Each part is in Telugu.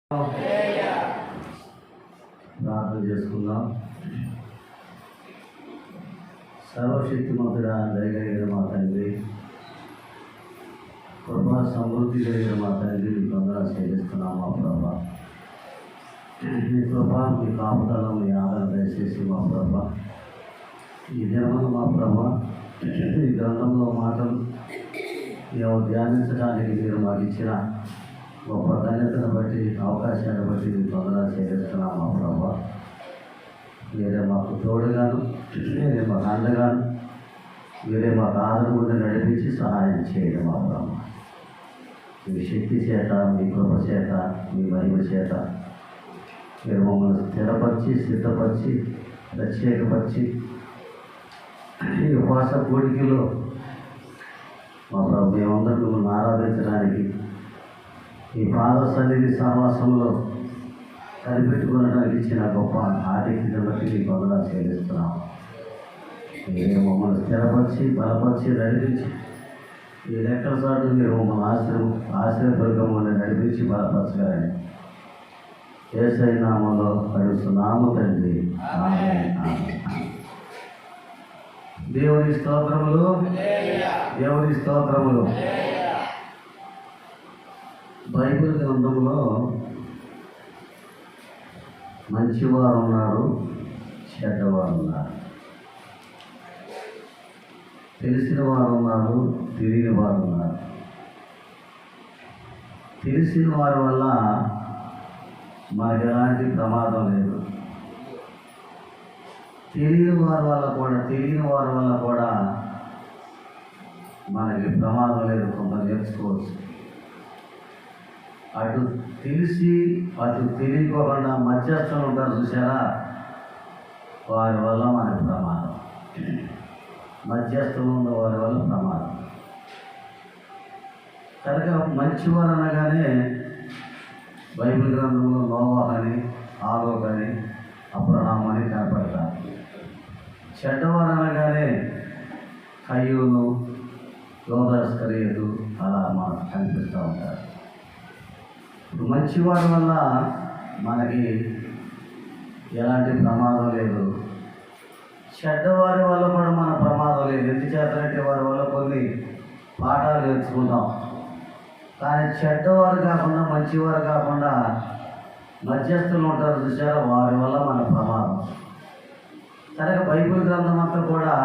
ప్రార్థన చేసుకుందాం. సర్వశక్తిమంతుడా, దయగలిగిన మా తండ్రి, కృపా సమృద్ధి కలిగిన మా తండ్రి, మీ వందనాలు చెల్లిస్తున్నాం. మా ప్రభా, మీ కృప, మీ కాపుదల, మీ ఆదరణ దయచేసి మా ప్రభా, ఈ దినములు మా ప్రభా, ఈ గ్రంథంలో మాటలు ధ్యానించడానికి మీరు మాకు ఇచ్చిన గొప్ప ధన్యతను బట్టి, అవకాశాన్ని బట్టి మీకు వందనాలు చెల్లిస్తున్నాం. మా ప్రభా, మీరే మాకు తోడుగాను, మీరే మాకు అండగాను, మీరే మాకు ఆదరణ ఉండి నడిపించి సహాయం చేయండి. మా ప్రభా, మీ శక్తి చేత, మీ కృప చేత, మీ మహిమ చేత మీరు మమ్మల్ని స్థిరపరిచి, సిద్ధపరిచి, ప్రత్యేకపరిచి ఈ ఉపవాస కోడికలో మా ప్రభు మేమందరూ మిమ్మల్ని ఆరాధించడానికి, ఈ పాద సన్నిధి సహవాసంలో కనిపెట్టుకోవడానికి ఇచ్చిన గొప్ప ఆధిక్యతను బట్టి మీకు వందనాలు చెల్లిస్తున్నాం. మీరే మమ్మల్ని స్థిరపరిచి, బలపరిచి, నడిపించి, ఈ లెక్కల చాటు మీరు మమ్మల్ని ఆశ్రయదుర్గంలో నడిపించి బలపరచగాలని యేసయ్య నామములో అడుగుతున్నాము తండ్రి. దేవుని స్తోత్రములు, దేవుని స్తోత్రములు. బైబిల్ గ్రంథంలో మంచివారు ఉన్నారు, చెడ్డవారు ఉన్నారు, తెలిసిన వారు ఉన్నారు, తెలియని వారు ఉన్నారు. తెలిసిన వారి వల్ల మనకు ఎలాంటి ప్రమాదం లేదు. తెలియని వారి వల్ల కూడా మనకి ప్రమాదం లేదు. కొంత నేర్చుకోవచ్చు. అటు తెలిసి అటు తెలియకోకుండా మధ్యస్థులు ఉంటారు చూసారా, వారి వల్ల మనకు ప్రమాదం. మధ్యస్థులు ఉన్న వారి వల్ల ప్రమాదం. కనుక మంచివారు అనగానే బైబిల్ గ్రంథంలో నోవాహు అని, ఆరోగ్ అని, అబ్రహాం అని కనపడతారు. చెడ్డవారు అనగానే కయ్యూను, యోధాస్కర్యలు అలా మనకు కనిపిస్తూ ఉంటారు. ఇప్పుడు మంచివారి వల్ల మనకి ఎలాంటి ప్రమాదం లేదు, చెడ్డవారి వల్ల కూడా మన ప్రమాదం లేదు. ఎందుచేతంటే వారి వల్ల కొన్ని పాఠాలు నేర్చుకుంటాం. కానీ చెడ్డవారు కాకుండా, మంచివారు కాకుండా మధ్యస్థులు ఉంటారు చూసారా, వారి వల్ల మన ప్రమాదం. కనుక బైబిల్ గ్రంథం అంతా కూడా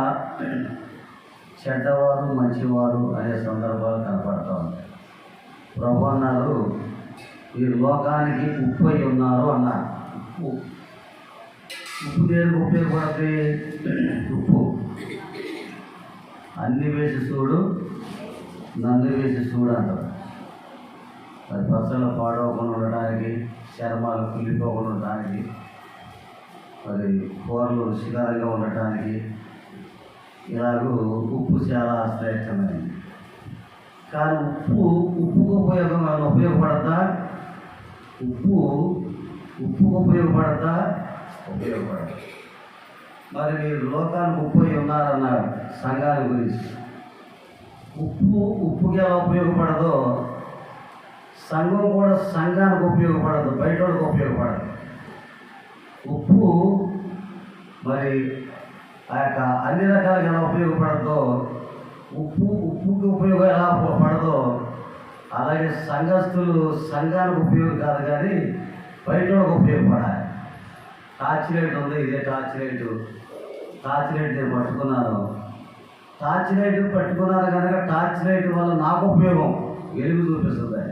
చెడ్డవారు, మంచివారు అనే సందర్భాలు కనపడుతూ ఉంటాయి. ప్రభు అన్నారు, ఈ లోకానికి ఉప్పు అయి ఉన్నారు అన్నారు. ఉప్పు దేనికి ఉపయోగపడుతుంది? ఉప్పు అన్ని వేసి చూడు, నన్ను వేసి చూడు అంటారు. అది పచ్చళ్ళు పాడవకుండా ఉండటానికి, చర్మాలు కుళ్ళిపోకుండా ఉండటానికి, మరి కూరలు రుచికరంగా ఉండటానికి ఇలాగూ ఉప్పు చాలా ఆశ్రయకరమైనది. కానీ ఉప్పుకు ఉపయోగపడతా? ఉప్పుకు ఉపయోగపడతా? ఉపయోగపడదు. మరి మీరు లోకానికి ఉప్పు అయి ఉన్నారన్నారు సంఘాల గురించి. ఉప్పుకి ఎలా ఉపయోగపడదో, సంఘం కూడా సంఘానికి ఉపయోగపడదు, బయట వాళ్ళకి ఉపయోగపడదు. ఉప్పు మరి ఆ యొక్క అన్ని రకాలుగా ఎలా ఉపయోగపడదో, ఉప్పుకి ఉపయోగం ఎలా పడదో, అలాగే సంఘస్థులు సంఘానికి ఉపయోగం కాదు కానీ బయట వాళ్ళకి ఉపయోగపడాలి. టార్చ్ లైట్ ఉంది, ఇదే టార్చ్ లైట్ నేను పట్టుకున్నాను. టార్చ్ లైట్ పట్టుకున్నాను కనుక టార్చ్ లైట్ వల్ల నాకు ఉపయోగం, వెలుగు చూపిస్తుంది.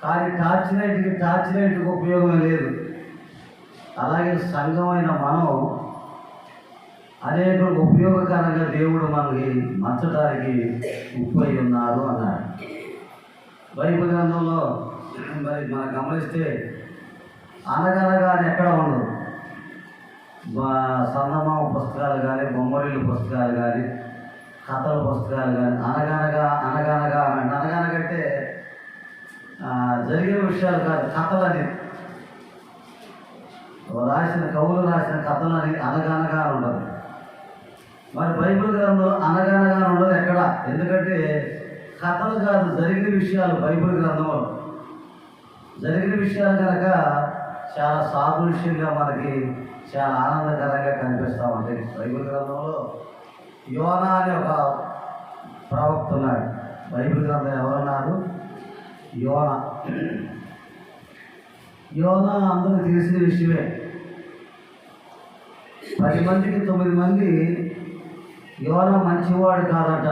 కానీ టార్చ్ లైట్కి ఉపయోగమే లేదు. అలాగే సంఘమైన మనం అనేకులకు ఉపయోగకరంగా దేవుడు మనకి మచ్చడానికి ఉప్పు అయి ఉన్నారు అన్నాడు. బైబిల్ గ్రంథంలో మరి మనం గమనిస్తే అనగనగా అని ఎక్కడ ఉండదు. సందమామ పుస్తకాలు కానీ, బొమ్మరిల్లు పుస్తకాలు కానీ, కథల పుస్తకాలు కానీ అనగనగా అనగనగంటే జరిగిన విషయాలు కాదు, కథలని కవులు రాసిన కథలని అనగనగా ఉండదు. మరి బైబిల్ గ్రంథంలో అనగనగా ఉండదు ఎక్కడ. ఎందుకంటే కథలు కాదు, జరిగిన విషయాలు బైబిల్ గ్రంథంలో. జరిగిన విషయాలు కనుక చాలా సాదృశ్యంగా మనకి చాలా ఆనందకరంగా కనిపిస్తూ ఉంటాయి. బైబిల్ గ్రంథంలో యోనా అనే ఒక ప్రవక్త ఉన్నాడు. బైబిల్ గ్రంథం ఎవరున్నారు? యోనా. యోనా అందరికీ తెలిసిన విషయమే. 10 మందికి 9 మంది యోనా మంచివాడు కాదట.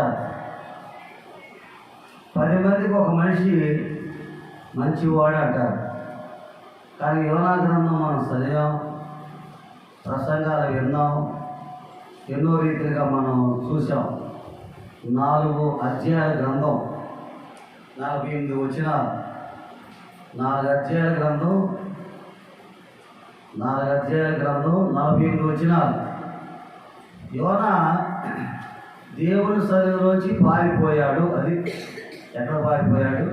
10 మందికి ఒక మనిషి మంచివాడు అంటారు. కానీ యోనా గ్రంథం మనం చదివాం, ప్రసంగాలు విన్నాం, ఎన్నో రీతిగా మనం చూసాం. 4 అధ్యాయాల గ్రంథం, 48 వచనాలు. 4 అధ్యాయాల గ్రంథం, 48 వచనాలు. యోనా దేవుని సన్నిధిలోంచి పారిపోయాడు. అది ఎక్కడ పారిపోయాడు?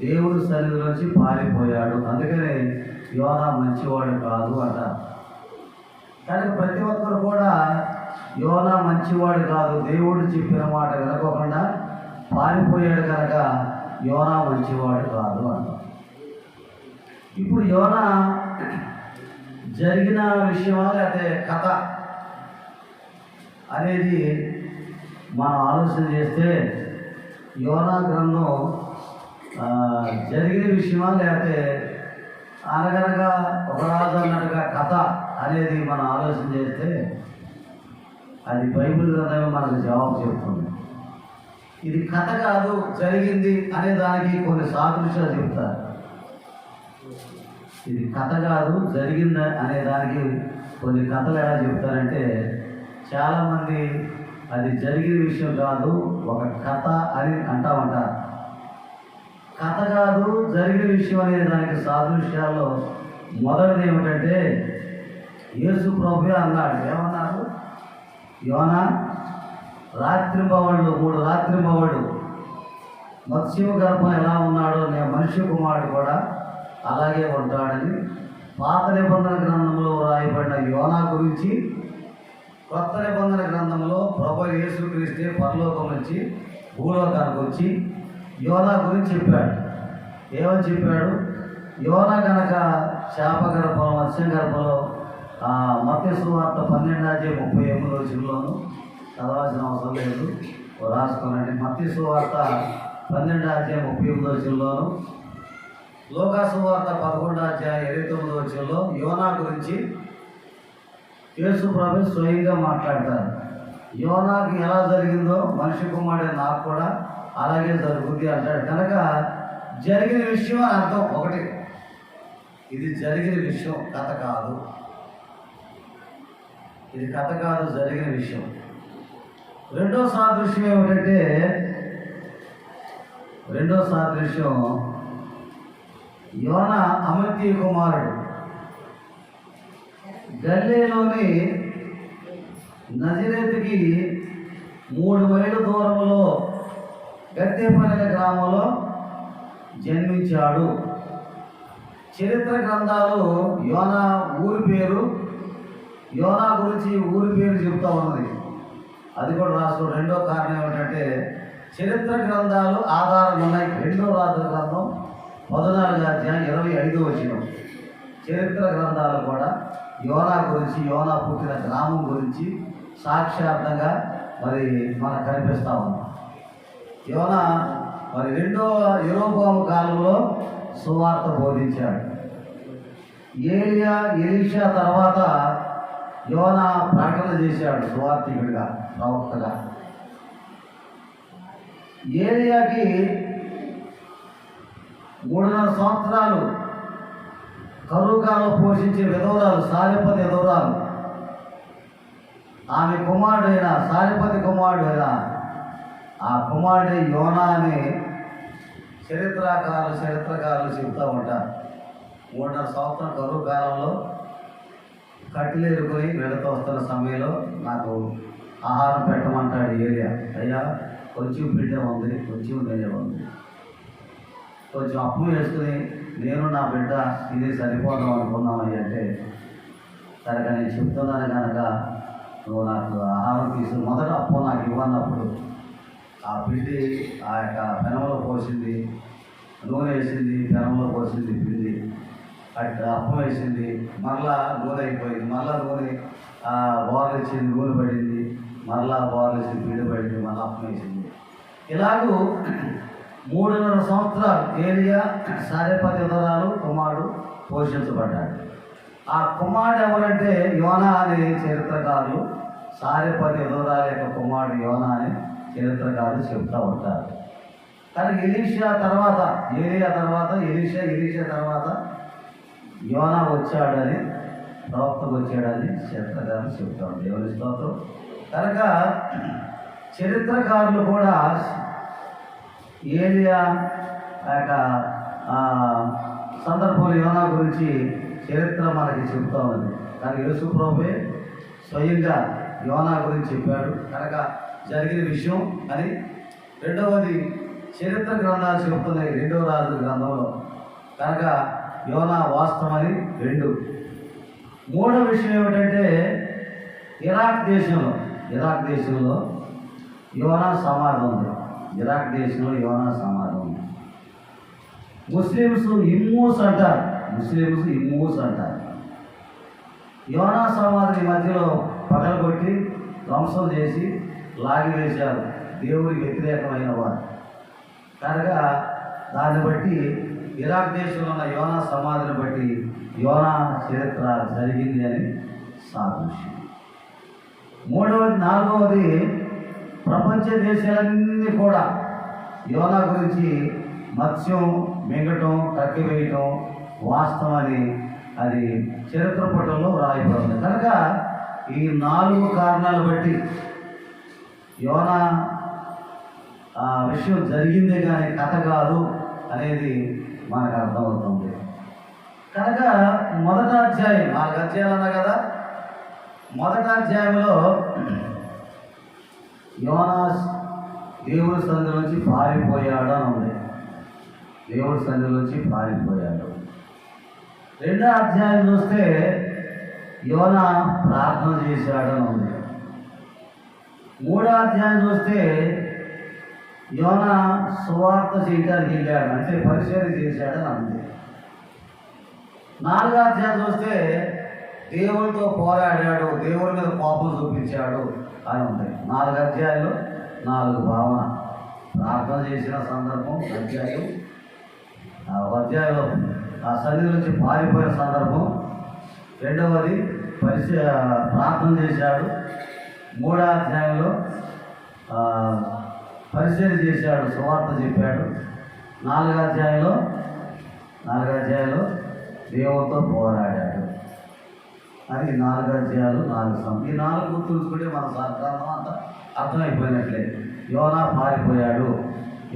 దేవుని సన్నిధిలోంచి పారిపోయాడు. అందుకనే యోనా మంచివాడు కాదు అంటారు. కానీ ప్రతి ఒక్కరు కూడా యోనా మంచివాడు కాదు, దేవుడు చెప్పిన మాట వినకోకుండా పారిపోయాడు కనుక యోనా మంచివాడు కాదు అంటారు. ఇప్పుడు యోనా జరిగిన విషయమా లేకపోతే కథ అనేది మనం ఆలోచన చేస్తే యోనా గ్రంథం జరిగిన విషయమా లేకపోతే అనగనగా ఒక రాజు అన్నట్టుగా కథ అనేది మనం ఆలోచన చేస్తే అది బైబిల్ గ్రంథమే మనకు జవాబు చెప్తుంది. ఇది కథ కాదు, జరిగింది అనే దానికి కొన్ని సాదృశ్యాలు చెప్తారు. ఇది కథ కాదు, జరిగింది అనే దానికి కొన్ని కథలు ఎలా చెప్తారంటే, చాలామంది అది జరిగిన విషయం కాదు, ఒక కథ అని అంటామంటారు. కథ కాదు, జరిగిన విషయం అనే దానికి సాదృశ్యాల్లో మొదటిది ఏమిటంటే, యేసు ప్రభువే అన్నాడు. ఏమన్నారు? యోనా రాత్రింబవళ్ళు 3 రాత్రింబవళ్ళు మత్స్యము గర్భం ఎలా ఉన్నాడో నేను మనుష్య కుమారుడు కూడా అలాగే ఉంటాడని పాత నిబంధన గ్రంథంలో రాయబడిన యోనా గురించి కొత్త నిబంధన గ్రంథంలో ప్రభు యేసుక్రీస్తే పరలోకం నుంచి భూలోకానికి వచ్చి యోనా గురించి చెప్పాడు. ఏమని చెప్పాడు? యోనా కనుక శాప గర్భంలో మత్స్య గర్భంలో మత్తయి సువార్త 12:38 వచనంలోను చదవాల్సిన అవసరం లేదు, రాసుకోనండి. మత్తయి సువార్త 12:38 వచనంలోను, లూకా సువార్త 11:29 వచనంలో యోనా గురించి యేసు ప్రభు స్వయంగా మాట్లాడతారు. యోనాకి ఎలా జరిగిందో మనిషి కుమారుడే నాకు కూడా అలాగే జరుగుతుంది అంటాడు. కనుక జరిగిన విషయం అని అర్థం. ఒకటి, ఇది జరిగిన విషయం, కథ కాదు. ఇది కథ కాదు, జరిగిన విషయం. రెండో సాదృశ్యం ఏమిటంటే, యోనా అమర్తీయ కుమారుడు. గలిలయలోని నజరేతుకి 3 మైళ్ళ దూరంలో గట్టేపల్లి గ్రామంలో జన్మించాడు. చరిత్ర గ్రంథాలు యోనా ఊరి పేరు, యోనా గురించి ఊరి పేరు చెప్తా ఉన్నది. అది కూడా రాసుకో. రెండో కారణం ఏమిటంటే, చరిత్ర గ్రంథాలు ఆధారం ఉన్నాయి. 2వ రాజుల గ్రంథం 14:25 వచనం. చరిత్ర గ్రంథాలు కూడా యోనా గురించి, యోనా పుట్టిన గ్రామం గురించి సాక్షార్థంగా మరి మనకు కనిపిస్తూ ఉంది. యోనా మరి 2వ యెరోబోము కాలంలో సువార్త బోధించాడు. ఎలీషా తర్వాత యోనా ప్రకటన చేశాడు సువార్తికుడిగా, ప్రవక్తగా. ఏలియాకి 3.5 సంవత్సరాలు కరువుకాలం పోషించే విధవరాలు సారెపతి విధవరాలు, ఆమె కుమారుడైన సారెపతి కుమారుడైన ఆ కుమారుడే యోనా అని చరిత్రకారులు చెబుతూ ఉంటారు. 3.5 సంవత్సరం కరువు కాలంలో కట్టెలు ఎరుకొని వెళుతూ వస్తున్న సమయంలో నాకు ఆహారం పెట్టమంటాడు ఏలియా. అయ్యా, కొంచెం బిడ్డ ఉంది, కొంచెం నెయ్యి ఉంది, కొంచెం అప్పు వేసుకుని నేను నా బిడ్డ ఇది సరిపోదాం అనుకున్నామని అంటే, సరే నేను చెప్తున్నాను కనుక నువ్వు నాకు ఆహారం తీసుకుని మొదట అప్పు నాకు ఇవ్వన్నప్పుడు ఆ బిడ్డ ఆ యొక్క పెనంలో పోసింది. నూనె వేసింది, పెనంలో పోసింది పిండి, అట్లా అప్పం వేసింది, మరలా నూనె అయిపోయింది, మరలా నూనె బోర్లు ఇచ్చింది, నూనె పడింది, మరలా బోర్లు ఇచ్చింది, పిండి పడింది, మళ్ళీ అప్పం వేసింది. ఇలాగూ 3.5 సంవత్సరాలు ఏలియా సారెపతి ఉదరాలు కుమారుడు పోషించబడ్డాడు. ఆ కుమారుడు ఎవరంటే యోనా అనే చరిత్రకారులు, సారెపతి ఉదరాల యొక్క కుమారుడు యోనా అని చరిత్రకారులు చెప్తూ ఉంటారు. కానీ ఎలీషా తర్వాత యోనా వచ్చాడని, ప్రవక్తకు వచ్చాడని చరిత్రకారులు చెప్తాడు. దేవుని స్తోత్రం. కనుక చరిత్రకారులు కూడా ఏలియా యొక్క సందర్భంలో యోనా గురించి చరిత్ర మనకి చెబుతూ ఉంది. కానీ యేసు ప్రభువే స్వయంగా యోనా గురించి చెప్పాడు కనుక జరిగిన విషయం అని. రెండవది చరిత్ర గ్రంథాలు చెబుతున్నాయి 2వ రాజుల గ్రంథంలో, కనుక యోనా వాస్తవమని 2. మూడవ విషయం ఏమిటంటే ఇరాక్ దేశంలో యోనా సమాధి ఉంది. ముస్లిమ్స్ ఇమ్మూస్ అంటారు. యోనా సమాధిని మధ్యలో పగలగొట్టి ధ్వంసం చేసి లాగివేశారు దేవుడికి వ్యతిరేకమైన వారు. కనుక దాన్ని బట్టి ఇరాక్ దేశంలో ఉన్న యోనా సమాధిని బట్టి యోనా చరిత్ర జరిగింది అని సాదృశ్యం. నాలుగవది ప్రపంచ దేశాలన్నీ కూడా యోనా గురించి మత్స్యం మింగటం, కక్కివేయటం వాస్తవమని అది చరిత్ర పటంలో రాయబడింది. కనుక ఈ 4 కారణాలు బట్టి యోనా విషయం జరిగిందే కానీ కథ కాదు అనేది మనకు అర్థమవుతుంది. కనుక మొదటి అధ్యాయం 4 అధ్యాయాలు అన్నా కదా, మొదటి అధ్యాయంలో యోనా దేవుడి సన్నిధిలోంచి పారిపోయాడు అని ఉంది. దేవుడి సన్నిధిలోంచి పారిపోయాడు. 2వ అధ్యాయం చూస్తే యోనా ప్రార్థన చేశాడు అని ఉంది. 3వ అధ్యాయం చూస్తే యోనా సువార్త చేయడానికి వెళ్ళాడు, అంటే పరిచయం చేశాడని ఉంది. 4వ అధ్యాయం చూస్తే దేవుడితో పోరాడాడు, దేవుడి మీద కోపం చూపించాడు అని ఉంది. 4 అధ్యాయాలు 4 భావన. ప్రార్థన చేసిన సందర్భం అధ్యాయం, అధ్యాయంలో ఆ సన్నిధి నుంచి పారిపోయిన సందర్భం. 2వది ప్రార్థన చేశాడు. 3వ అధ్యాయంలో పరిచయం చేశాడు, సువార్త చెప్పాడు. 4వ అధ్యాయంలో దేవుడితో పోరాడాడు అని 4 అధ్యాయాలు 4 ఈ 4 చూసుకుంటే మన గ్రంథం అంతా అర్థమైపోయినట్లే. యోనా పారిపోయాడు,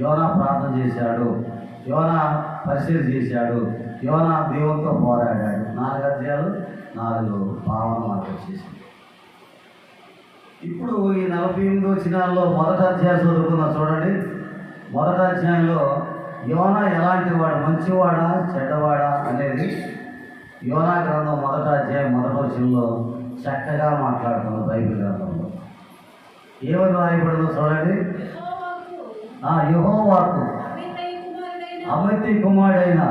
యోనా ప్రార్థన చేశాడు, యోనా పరిశీలన చేశాడు, యోనా దేవునితో పోరాడాడు. 4 అధ్యాయాలు 4 భావన మనకు వచ్చేసింది. ఇప్పుడు ఈ 48 వచనాల్లో మొదటి అధ్యాయం చదువుకుందాం. చూడండి, మొదటి అధ్యాయంలో యోనా ఎలాంటి వాడు, మంచివాడా చెడ్డవాడా అనేది యోనా గ్రంథం మొదటి అధ్యాయం మొదటి వచనంలో చక్కగా మాట్లాడుతుంది. బైబిల్ గ్రంథంలో ఏమని రాయబడిందో చూడండి. యెహోవాకు అమిత్తయి కుమారుడైన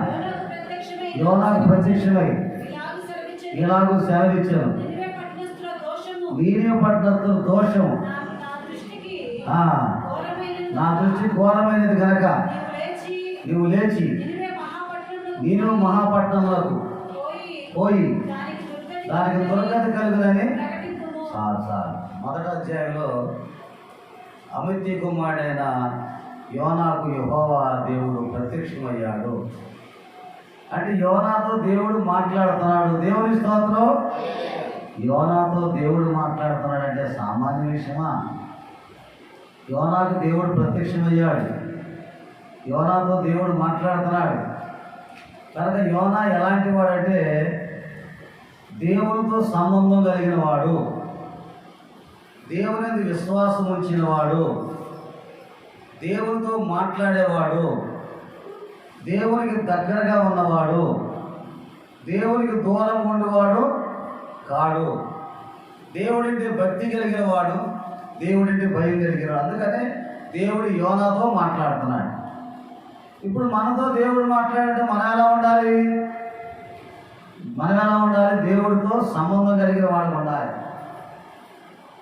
యోనాకు ప్రత్యక్షమై ఇలాగూ సెలవిచ్చాను, నీనే పట్టణస్తుల దోషం నా దృష్టి ఘోరమైనది కనుక నువ్వు లేచి నేను మహాపట్నంలోకి పోయి దానికి దుర్గతి కలుగుదని. మొదటి అధ్యాయంలో అమిత్తయి కుమారుడైన యోనాకు యెహోవా దేవుడు ప్రత్యక్షమయ్యాడు. అంటే యోనాతో దేవుడు మాట్లాడుతున్నాడు. దేవుని స్తోత్రం. యోనాతో దేవుడు మాట్లాడుతున్నాడంటే సామాన్య విషయమా? యోనాకు దేవుడు ప్రత్యక్షమయ్యాడు, యోనాతో దేవుడు మాట్లాడుతున్నాడు. కనుక యోనా ఎలాంటి వాడంటే దేవునితో సంబంధం కలిగిన వాడు, దేవుని విశ్వాసం ఉంచిన వాడు, దేవునితో మాట్లాడేవాడు, దేవునికి దగ్గరగా ఉన్నవాడు, దేవునికి దూరం ఉండేవాడు కాడు. దేవుడింటి భక్తి కలిగిన వాడు, దేవుడింటి భయం కలిగిన వాడు. అందుకనే దేవుడు యోనాతో మాట్లాడుతున్నాడు. ఇప్పుడు మనతో దేవుడు మాట్లాడంటే మనం ఎలా ఉండాలి? దేవుడితో సంబంధం కలిగిన వాడు ఉండాలి,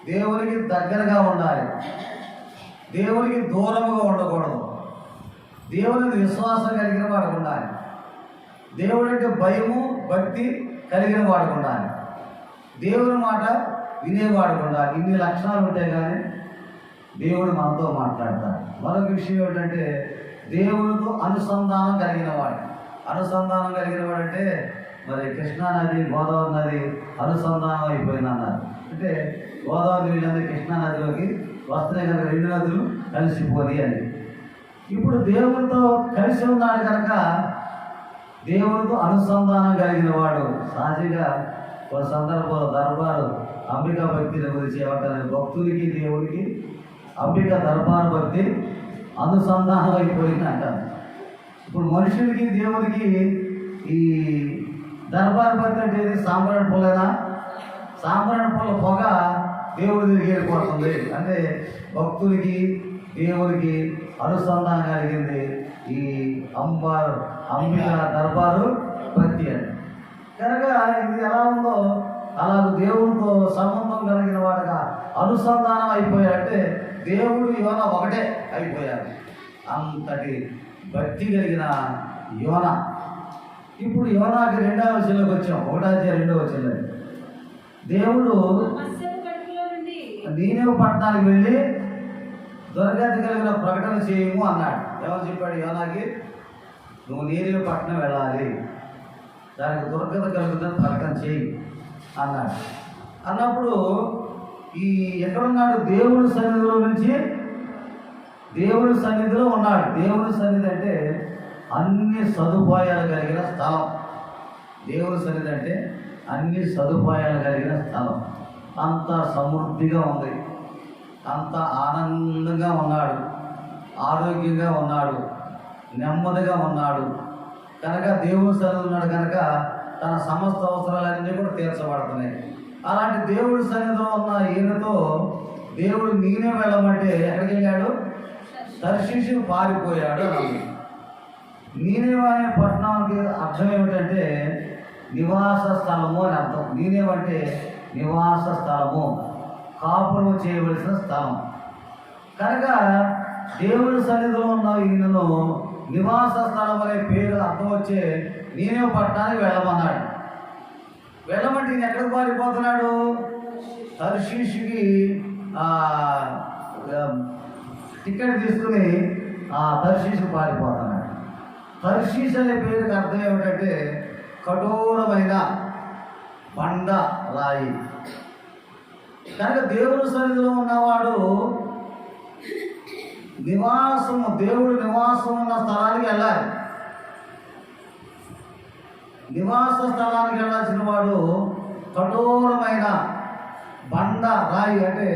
దేవునికి దగ్గరగా ఉండాలి, దేవునికి దూరముగా ఉండకూడదు, దేవునికి విశ్వాసం కలిగిన వాడు ఉండాలి, దేవుడి అంటే భయము భక్తి కలిగిన వాడు ఉండాలి, దేవుని మాట వినేవాడు ఉండాలి. ఇన్ని లక్షణాలు ఉంటాయి కానీ దేవుడు మనతో మాట్లాడతాడు. మరొక విషయం ఏంటంటే దేవునితో అనుసంధానం కలిగిన వాడు. అంటే మరి కృష్ణానది గోదావరి నది అనుసంధానం అయిపోయింది అన్నారు. అంటే గోదావరి నీళ్ళందరూ కృష్ణానదిలోకి వస్తున్నాయి కనుక రెండు నదులు కలిసిపోయి అని. ఇప్పుడు దేవునితో కలిసి ఉన్నాడు కనుక దేవునితో అనుసంధానం కలిగిన వాడు. సహజంగా కొన్ని సందర్భంలో దర్బారు అంబికా భక్తిని గురించి ఏమంటారు? భక్తుడికి దేవుడికి అంబికా దర్బారు భక్తి అనుసంధానం అయిపోయింది అంటారు. ఇప్పుడు మనుషులకి దేవుడికి ఈ దర్బారు భక్తి అంటే సాంబ్రాణి పొలైనా సాంబ్రాణి పొగ దేవుడి దగ్గరికి వెళ్ళిపోతుంది. అంటే భక్తుడికి దేవుడికి అనుసంధానం కలిగింది ఈ అంబికా దర్బారు భక్తి అని. కనుక ఇది ఎలా ఉందో అలా దేవుడితో సంబంధం కలిగిన వాడుగా అనుసంధానం అయిపోయాడంటే దేవుడు యోన ఒకటే అయిపోయాడు. అంతటి భక్తి కలిగిన యోన. ఇప్పుడు యోనాకి 2వ వచనంలోకి వచ్చాం. 1వ వచనంలో దేవుడు నీనెవు పట్టణానికి వెళ్ళి దుర్గతి కలిగిన ప్రకటన చేయము అన్నాడు. ఏమని చెప్పాడు యోనాకి? నువ్వు నీనెవు పట్టణం వెళ్ళాలి, దానికి దుర్గత కలుగుతుందని ప్రకటన చేయి అన్నాడు. అన్నప్పుడు ఈ ఎక్కడున్నాడు? దేవుడి సన్నిధిలో నుంచి దేవుడి సన్నిధిలో ఉన్నాడు. దేవుడి సన్నిధి అంటే అన్ని సదుపాయాలు కలిగిన స్థలం. దేవుడి సన్నిధి అంటే అన్ని సదుపాయాలు కలిగిన స్థలం. అంత సమృద్ధిగా ఉంది, అంత ఆనందంగా ఉన్నాడు, ఆరోగ్యంగా ఉన్నాడు, నెమ్మదిగా ఉన్నాడు. కనుక దేవుడి సన్నిధి ఉన్నాడు కనుక తన సమస్త అవసరాలన్నీ కూడా తీర్చబడుతున్నాయి. అలాంటి దేవుడి సన్నిధిలో ఉన్న ఈయనతో దేవుడు నేనే వెళ్ళమంటే ఎక్కడికి వెళ్ళాడు? తర్షీషుకు పారిపోయాడు అన్నాడు. నీనేవ అనే పట్టణానికి అర్థం ఏమిటంటే నివాస స్థలము అని అర్థం. నీనేవ అంటే నివాస స్థలము, కాపురం చేయవలసిన స్థలం. కనుక దేవుడి సన్నిధిలో ఉన్న ఈయనను నివాస స్థలం అనే పేరు అర్థం వచ్చే నీనేవ పట్టణానికి వెళ్ళమన్నాడు. వెళ్ళమంటే ఈయన ఎక్కడికి పారిపోతున్నాడు? తర్షీషుకి టికెట్ తీసుకుని తర్షీషుకు పారిపోతున్నాడు. తర్షీష్ అనే పేరుకి అర్థం ఏమిటంటే కఠోరమైన బండ రాయి. కనుక దేవుడి సన్నిధిలో ఉన్నవాడు దేవుడు నివాసం ఉన్న స్థలానికి వెళ్ళాలి. నివాస స్థలానికి వెళ్ళాల్సిన వాడు కఠోరమైన బండ రాయి అంటే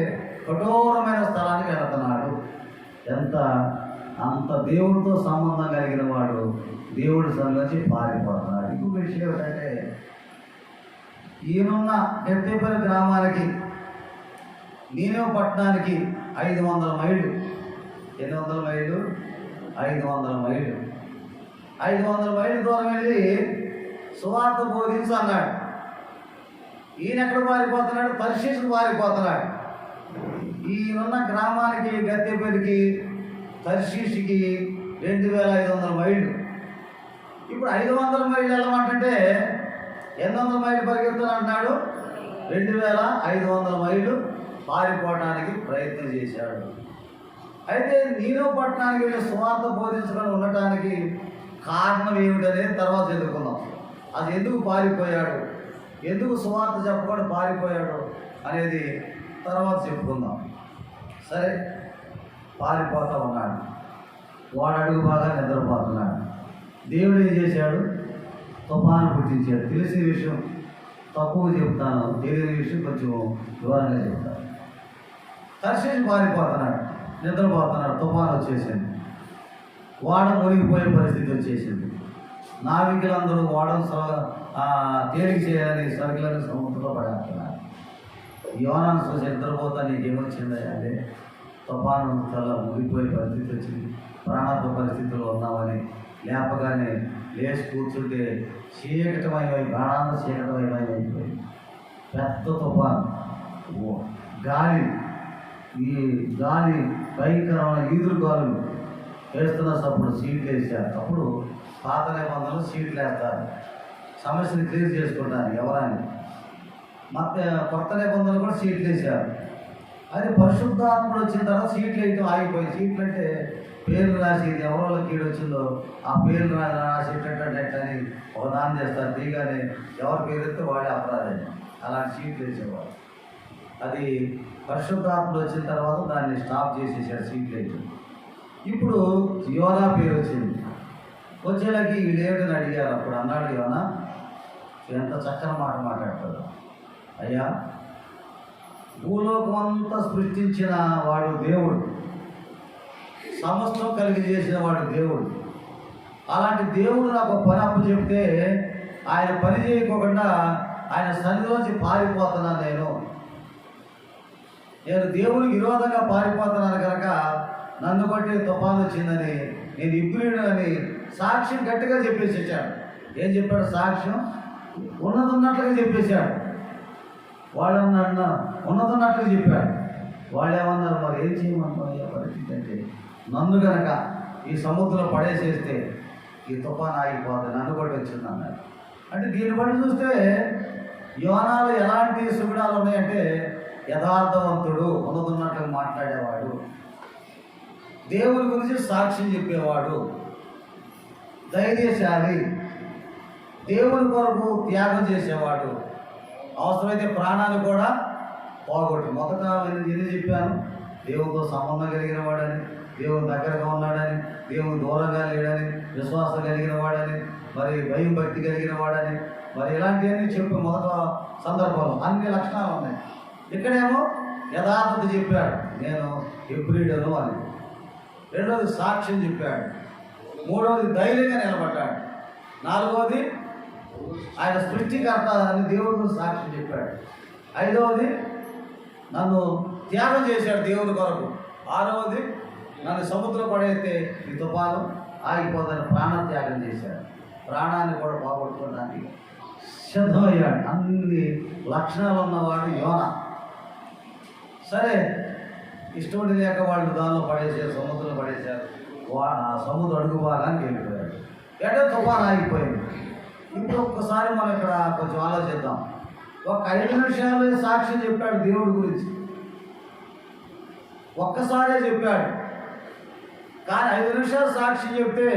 కఠోరమైన స్థలానికి వెళుతున్నాడు. అంత దేవుడితో సంబంధం కలిగిన వాడు దేవుడి సన్నిధించి పారిపోతున్నాడు. ఇంకొక విషయం ఏమిటంటే ఈయనున్న గెత్తేపల్లి గ్రామానికి నీనేవ పట్టణానికి 500 మైళ్ళు. ఎన్ని వందల మైళ్ళు? 500 మైళ్ళు. 500 మైళ్ళు దూరం వెళ్ళి సువార్త బోధించు అన్నాడు. ఈయన ఎక్కడ పారిపోతున్నాడు? తర్షీషుకు పారిపోతున్నాడు. ఈయనున్న గ్రామానికి గత్తేపల్లికి తర్షీషుకి 2500 మైళ్ళు. ఇప్పుడు 500 మైళ్ళు వెళ్ళమంటే 800 మైళ్ళు పరిగెత్తానంటున్నాడు. 2500 మైళ్ళు పారిపోవడానికి ప్రయత్నం చేశాడు. అయితే నీనేవ పట్టణానికి వెళ్ళి సువార్త బోధించడం ఉండటానికి కారణం ఏమిటనేది తర్వాత ఎదుర్కొందాం. అది ఎందుకు పారిపోయాడు, ఎందుకు సువార్త చెప్పకుండా పారిపోయాడు అనేది తర్వాత చెప్పుకుందాం. సరే, పారిపోతూ ఉన్నాడు. వాడు అడుగు బాగా నిద్రపోతున్నాడు. దేవుడు ఏం చేశాడు? తుఫాను పుట్టించాడు. తెలిసిన విషయం తక్కువ చెప్తాను, తెలియని విషయం కొంచెం దూరంగా చెప్తాను. తర్షీషు పారిపోతున్నాడు, నిద్రపోతున్నాడు. తుఫాను వచ్చేసింది, వాడ మునిగిపోయే పరిస్థితి వచ్చేసింది. నావికులందరూ వాడను తేలిక చేయాలని సరుకులను సముద్రంలో పడేస్తున్నారు. యోనాను చూసి నిద్రపోతా నీకేమొచ్చిందా అంటే తుఫాను చాలా మునిగిపోయే పరిస్థితి వచ్చింది. ప్రాణాత్మ పరిస్థితుల్లో ఉన్నామని లేపగానే లేచి కూర్చుంటే చీకటమై గాఢాంత చీకటమైపోయింది. పెద్ద తుఫాను, గాలి, ఈ గాలి భయంకరమైన ఈదురు గాలులు వేస్తున్నప్పుడు సీట్లు వేసారు. అప్పుడు పాత నిబంధనలు సీట్లు వేస్తారు, సమస్యను క్లియర్ చేసుకుంటాను ఎవరని. ಮತ್ತೆ కొత్త నిబంధనలు కూడా సీట్లు వేసారు. అది పరిశుద్ధాత్ముడు వచ్చిన తర్వాత సీట్లు వేయటం ఆగిపోయి, సీట్లు అంటే పేర్లు రాసి ఎవరో కీడు వచ్చిందో ఆ పేర్లు రాసేటట్టని ఒక దానం చేస్తారు. దిగానే ఎవరి పేరు ఎత్తే వాడే అపరాధం. అలాంటి సీట్లు వేసేవాడు. అది పరిశుద్ధాత్ముడు వచ్చిన తర్వాత దాన్ని స్టాప్ చేసేసాడు సీట్లు వేయటం. ఇప్పుడు యోనా పేరు వచ్చింది. వచ్చేలాకి వీడేమిటని అడిగారు. అప్పుడు అన్నాడు యోనా, ఎంత చక్కని మాట మాట్లాడతాడు. అయ్యా, భూలోకం అంతా సృష్టించిన వాడు దేవుడు, సమస్తం కలిగి చేసిన వాడు దేవుడు. అలాంటి దేవుడు నాకు పని అప్పు చెప్తే ఆయన పని చేయకోకుండా ఆయన సన్నిధిలోంచి పారిపోతున్నాను. నేను దేవునికి విరోధంగా పారిపోతున్నాను కనుక నన్ను బట్టి తుఫాను వచ్చిందని, నేను ఇబ్రియుడు అని సాక్ష్యం గట్టిగా చెప్పేసేసాడు. ఏం చెప్పాడు? సాక్ష్యం ఉన్నతున్నట్లుగా చెప్పేశాడు. వాళ్ళన్న ఉన్నతున్నట్లుగా చెప్పాడు. వాళ్ళు ఏమన్నారు, మరి ఏం చేయమన్నా పరిస్థితి అంటే, నన్ను కనుక ఈ సముద్రంలో పడేసేస్తే ఈ తుఫాను ఆగిపోతుంది, నన్ను బట్టి వచ్చింది అన్నారు. అంటే దీన్ని బట్టి చూస్తే యోనాలు ఎలాంటి సుగుణాలు ఉన్నాయంటే, యథార్థవంతుడు, ఉన్నతున్నట్లుగా మాట్లాడేవాడు, దేవుని గురించి సాక్ష్యం చెప్పేవాడు, ధైర్యశాలి, దేవుని కొరకు త్యాగం చేసేవాడు, అవసరమైతే ప్రాణాన్ని కూడా పోగొట్టు. మొదట ఎన్ని చెప్పాను, దేవునితో సంబంధం కలిగిన వాడని, దేవుని దగ్గరగా ఉన్నాడని, దేవుని దూరంగా లేడని, విశ్వాసం కలిగిన వాడని, మరి భయం భక్తి కలిగిన వాడని, మరి ఇలాంటివన్నీ చెప్పి మొదట సందర్భంలో అన్ని లక్షణాలు ఉన్నాయి. ఇక్కడేమో యథార్థత చెప్పాడు, నేను ఎబ్రియుడను అని. రెండవది సాక్ష్యం చెప్పాడు. మూడవది ధైర్యంగా నిలబడ్డాడు. నాలుగవది ఆయన సృష్టికర్త అని దేవుడు సాక్ష్యం చెప్పాడు. ఐదవది నన్ను త్యాగం చేశాడు దేవుని కొరకు. ఆరవది నన్ను సముద్రం పడైతే ఈ తుఫాను ఆగిపోదని ప్రాణత్యాగం చేశాడు. ప్రాణాన్ని కూడా పోగొట్టుకోవడానికి సిద్ధమయ్యాడు. అన్ని లక్షణాలు ఉన్నవాడు యోనా. సరే, ఇష్టపడి లేక వాళ్ళు దానిలో పడేసారు, సముద్రంలో పడేశారు. సముద్రం అడుగు భాగానికి వెళ్ళిపోయాడు. ఎటో తుఫాను ఆగిపోయింది. ఇప్పుడు ఒక్కసారి మనం ఇక్కడ కొంచెం ఆలోచిద్దాం. ఒక 5 నిమిషాలు సాక్ష్యం చెప్పాడు దేవుడి గురించి, ఒక్కసారే చెప్పాడు. కానీ 5 నిమిషాలు సాక్ష్యం చెప్తే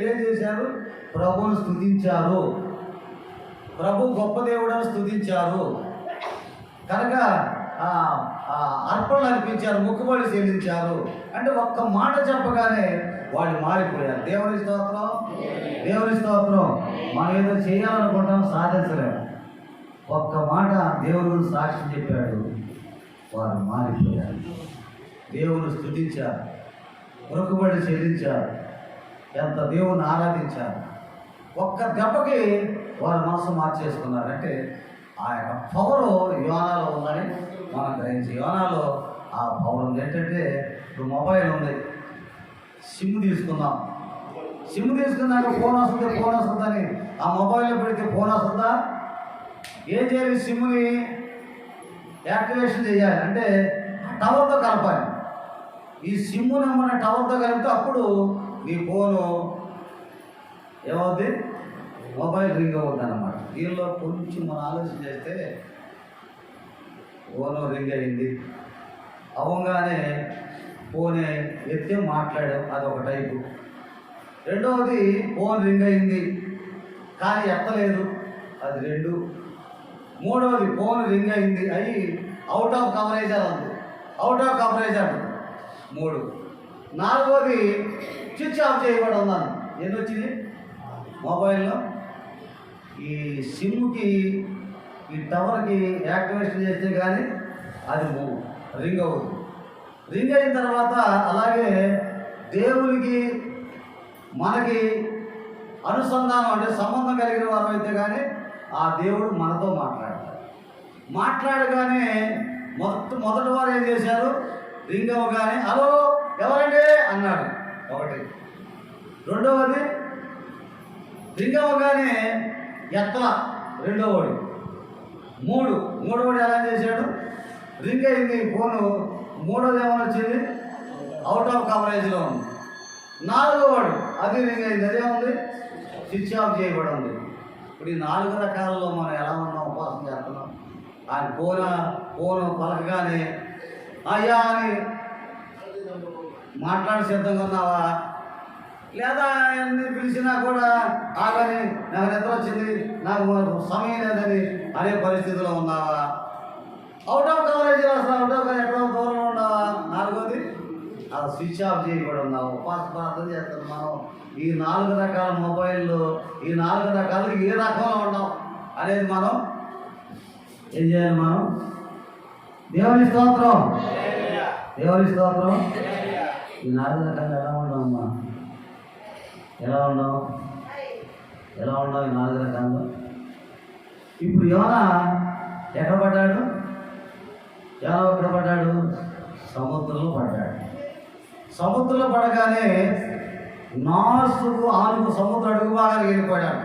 ఏం చేశారు? ప్రభువును స్తుతించారు, ప్రభు గొప్ప దేవుడని స్తుతించారు. కనుక అర్పణలు అర్పించారు, మొక్కుబడి చెల్లించారు. అంటే ఒక్క మాట చెప్పగానే వాళ్ళు మారిపోయారు. దేవుని స్తోత్రం, దేవుని స్తోత్రం. మనం ఏదో చేయాలనుకుంటాం, సాధించలేము. ఒక్క మాట దేవుడు సాక్ష్యం చెప్పాడు, వారు మారిపోయారు. దేవుని స్తుతించారు, మొక్కుబడి చెల్లించారు, ఎంత దేవుని ఆరాధించారు. ఒక్క దెబ్బకి వారు మనసు మార్చేసుకున్నారు. అంటే ఆ యొక్క పవరు యోనాలో ఉందని మనం గ్రహించి, యోనాలో ఆ పవర్ ఉంది. ఏంటంటే ఇప్పుడు మొబైల్ ఉంది, సిమ్ తీసుకున్నాం. సిమ్ తీసుకున్నాక ఫోన్ వస్తుందని ఆ మొబైల్లో పెడితే ఫోన్ వస్తుందా? ఏం చేయాలి? సిమ్ని యాక్టివేషన్ చేయాలి. అంటే టవర్తో కలపాలి. ఈ సిమ్ నెంబర్ టవర్తో కలిపితే అప్పుడు నీ ఫోను ఏమవుద్ది? మొబైల్ రింగ్ అవుతుంది అన్నమాట. దీనిలో కొంచెం మనం ఆలోచన చేస్తే ఫోన్ రింగ్ అయింది, అవ్వగానే ఫోనే ఎత్తే మాట్లాడాం, అదొక టైపు. రెండవది ఫోన్ రింగ్ అయింది కానీ ఎత్తలేదు, అది 2. మూడవది ఫోన్ రింగ్ అయింది అయ్యి అవుట్ ఆఫ్ కవరేజ్ అంది, అవుట్ ఆఫ్ కవరేజ్ అంటుంది 3. నాలుగవది స్విచ్ ఆఫ్ చేయబడి ఉన్నాను. ఎన్ని వచ్చింది మొబైల్లో? ఈ సిమ్కి, ఈ టవర్కి యాక్టివేషన్ చేస్తే కానీ అది రింగ్ అవుతుంది. రింగ్ అయిన తర్వాత అలాగే దేవునికి మనకి అనుసంధానం, అంటే సంబంధం కలిగిన వారు అయితే కానీ ఆ దేవుడు మనతో మాట్లాడగానే మొదటి వారు ఏం చేశారు? రింగ్ అవ్వగానే హలో ఎవరండి అన్నాడు. ఒకటి. రెండవది రింగ్ అవ్వగానే ఎత్తల రెండోవాడు. మూడోవాడు ఎలా చేశాడు? రింగ్ అయింది ఫోను, మూడోది ఏమైనా వచ్చింది? అవుట్ ఆఫ్ కవరేజ్లో ఉంది. నాలుగోవాడు అది రింగ్ అయింది, అదేముంది? స్విచ్ ఆఫ్ చేయబడి ఉంది. ఇప్పుడు ఈ 4 రకాలలో మనం ఎలా ఉన్నాం, ఉపాసన చేస్తున్నాం. ఆయన ఫోను పలకగానే అయ్యా అని మాట్లాడి సిద్ధంగా ఉన్నావా? లేదా ఆయన్ని పిలిచినా కూడా ఆగని, నాకు నిద్ర వచ్చింది, నాకు సమయం లేదని అనే పరిస్థితిలో ఉన్నావా? అవుట్ ఆఫ్ కవరేజ్ అసలు అవుట్ ఆఫ్ ఎక్కడో దూరంలో ఉన్నావా? నాలుగోది అది స్విచ్ ఆఫ్ చేయబడి ఉన్నావు. ఉపాస ప్రార్థన చేస్తున్నాం మనం. ఈ 4 రకాల మొబైల్లో ఈ 4 రకాలు ఏ రకంలో ఉన్నాం అనేది మనం ఏం చేయాలి? మనం దేవుని స్తోత్రం, దేవుని స్తోత్రం. ఈ 4 రకాలు ఎలా ఉన్నామమ్మా? ఎలా ఉన్నావు ఈ 4 రకాలు? ఇప్పుడు యోనా ఎక్కడ పడ్డాడు? సముద్రంలో పడ్డాడు. సముద్రంలో పడగానే నాసుకు ఆనుకు సముద్ర అడుగు భాగానికి వెళ్ళిపోయాడు.